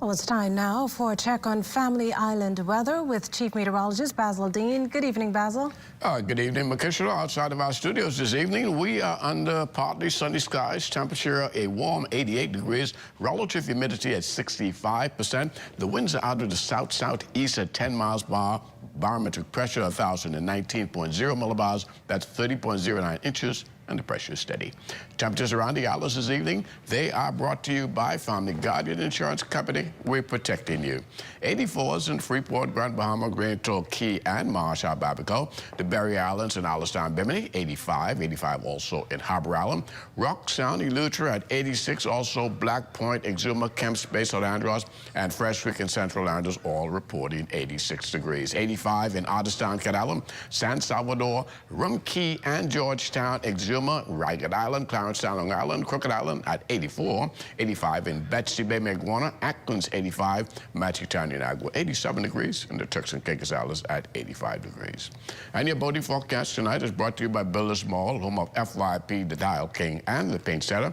Well, it's time now for a check on Family Island weather with Chief Meteorologist Basil Dean. Good evening, Basil. Good evening, Makisha. Outside of our studios this evening, we are under partly sunny skies. Temperature a warm 88 degrees. Relative humidity at 65%. The winds are out of the south-southeast at 10 miles per hour. Barometric pressure 1,019.0 millibars. That's 30.09 inches. And the pressure is steady. Temperatures around the islands this evening, they are brought to you by Family Guardian Insurance Company. We're protecting you. 84s in Freeport, Grand Bahama, Grand Torquay, and Marshall, Babaco. The Berry Islands and Alistown, Bimini, 85. 85 also in Harbor Island. Rock Sound, Eleuthera at 86. Also Black Point, Exuma, Kemp Space, St. Andros, and Freshwick and Central Andros all reporting 86 degrees. 85 in Otterstown, Cat Island, San Salvador, Rum Key, and Georgetown, Exuma, Ragged Island, Clarence Long Island, Crooked Island at 84. 85 in Betsy Bay, Maguana, Atkins 85, Magic Town, Niagara 87 degrees, and the Turks and Caicos Islands at 85 degrees. And your boating forecast tonight is brought to you by Builders Mall, home of FYP, the Dial King, and the Paint Setter.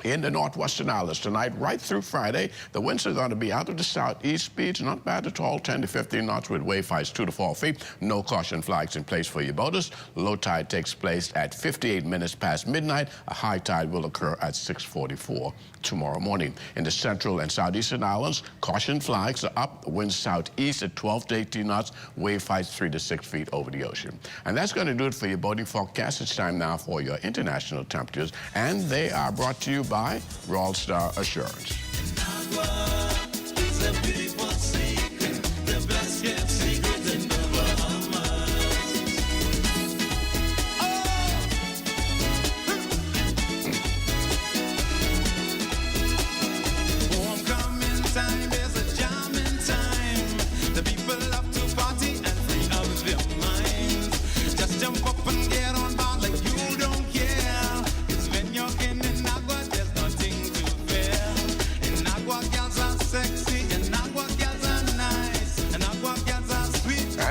In the northwestern islands tonight, right through Friday, the winds are going to be out of the southeast. Speeds not bad at all, 10 to 15 knots with wave heights 2 to 4 feet. No caution flags in place for your boaters. Low tide takes place at 58 minutes past midnight. A high tide will occur at 6:44 tomorrow morning. In the central and southeastern islands, caution flags are up. Winds southeast at 12 to 18 knots. Wave heights 3 to 6 feet over the ocean. And that's going to do it for your boating forecast. It's time now for your international temperatures, and they are brought to you by Royal Star Assurance.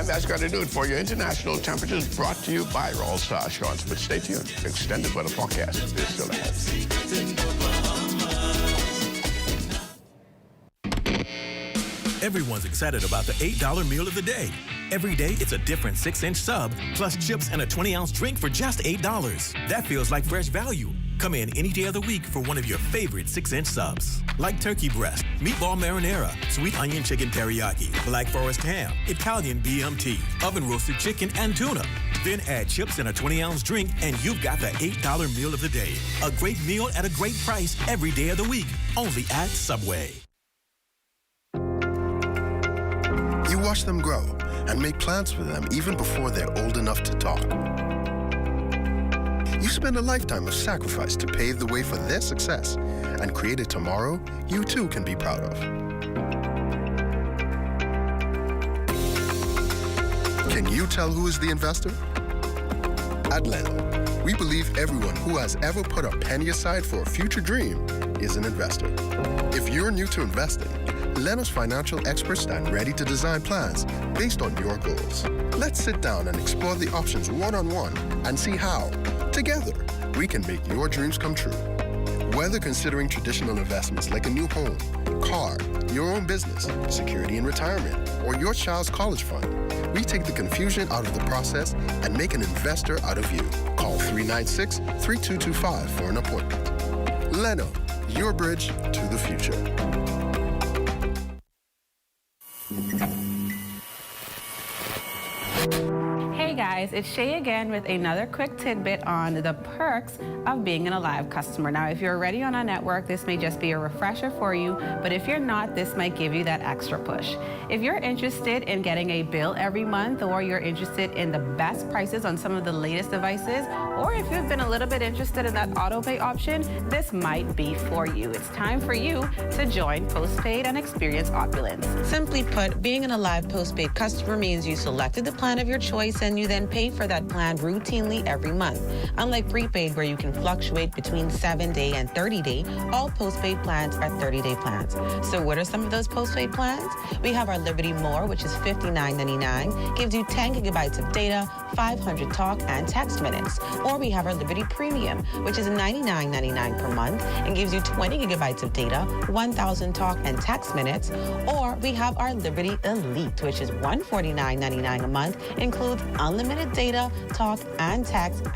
That's going to do it for your international temperatures, brought to you by Royal Star Assurance. But stay tuned. Extended weather forecast is still ahead. Everyone's excited about the $8 meal of the day. Every day, it's a different 6-inch sub, plus chips and a 20-ounce drink for just $8. That feels like fresh value. Come in any day of the week for one of your favorite 6-inch subs. Like turkey breast, meatball marinara, sweet onion chicken teriyaki, black forest ham, Italian BMT, oven roasted chicken, and tuna. Then add chips and a 20-ounce drink, and you've got the $8 meal of the day. A great meal at a great price every day of the week. Only at Subway. You watch them grow and make plans for them even before they're old enough to talk. You spend a lifetime of sacrifice to pave the way for their success and create a tomorrow you too can be proud of. Can you tell who is the investor? At Leno, we believe everyone who has ever put a penny aside for a future dream is an investor. If you're new to investing, Leno's financial experts stand ready to design plans based on your goals. Let's sit down and explore the options one-on-one and see how, together, we can make your dreams come true. Whether considering traditional investments like a new home, car, your own business, security in retirement, or your child's college fund, we take the confusion out of the process and make an investor out of you. Call 396-3225 for an appointment. Leno, your bridge to the future. guys, it's Shay again with another quick tidbit on the perks of being an Alive customer. Now, if you're already on our network, this may just be a refresher for you, but if you're not, this might give you that extra push. If you're interested in getting a bill every month, or you're interested in the best prices on some of the latest devices, or if you've been a little bit interested in that auto pay option, this might be for you. It's time for you to join postpaid and experience opulence. Simply put, being an Alive postpaid customer means you selected the plan of your choice and you then pay for that plan routinely every month. Unlike prepaid, where you can fluctuate between 7-day and 30-day, all postpaid plans are 30-day plans. So what are some of those postpaid plans? We have our Liberty More, which is $59.99, gives you 10 gigabytes of data, 500 talk and text minutes. Or we have our Liberty Premium, which is $99.99 per month and gives you 20 gigabytes of data, 1,000 talk and text minutes. Or we have our Liberty Elite, which is $149.99 a month, includes unlimited data, talk, and text,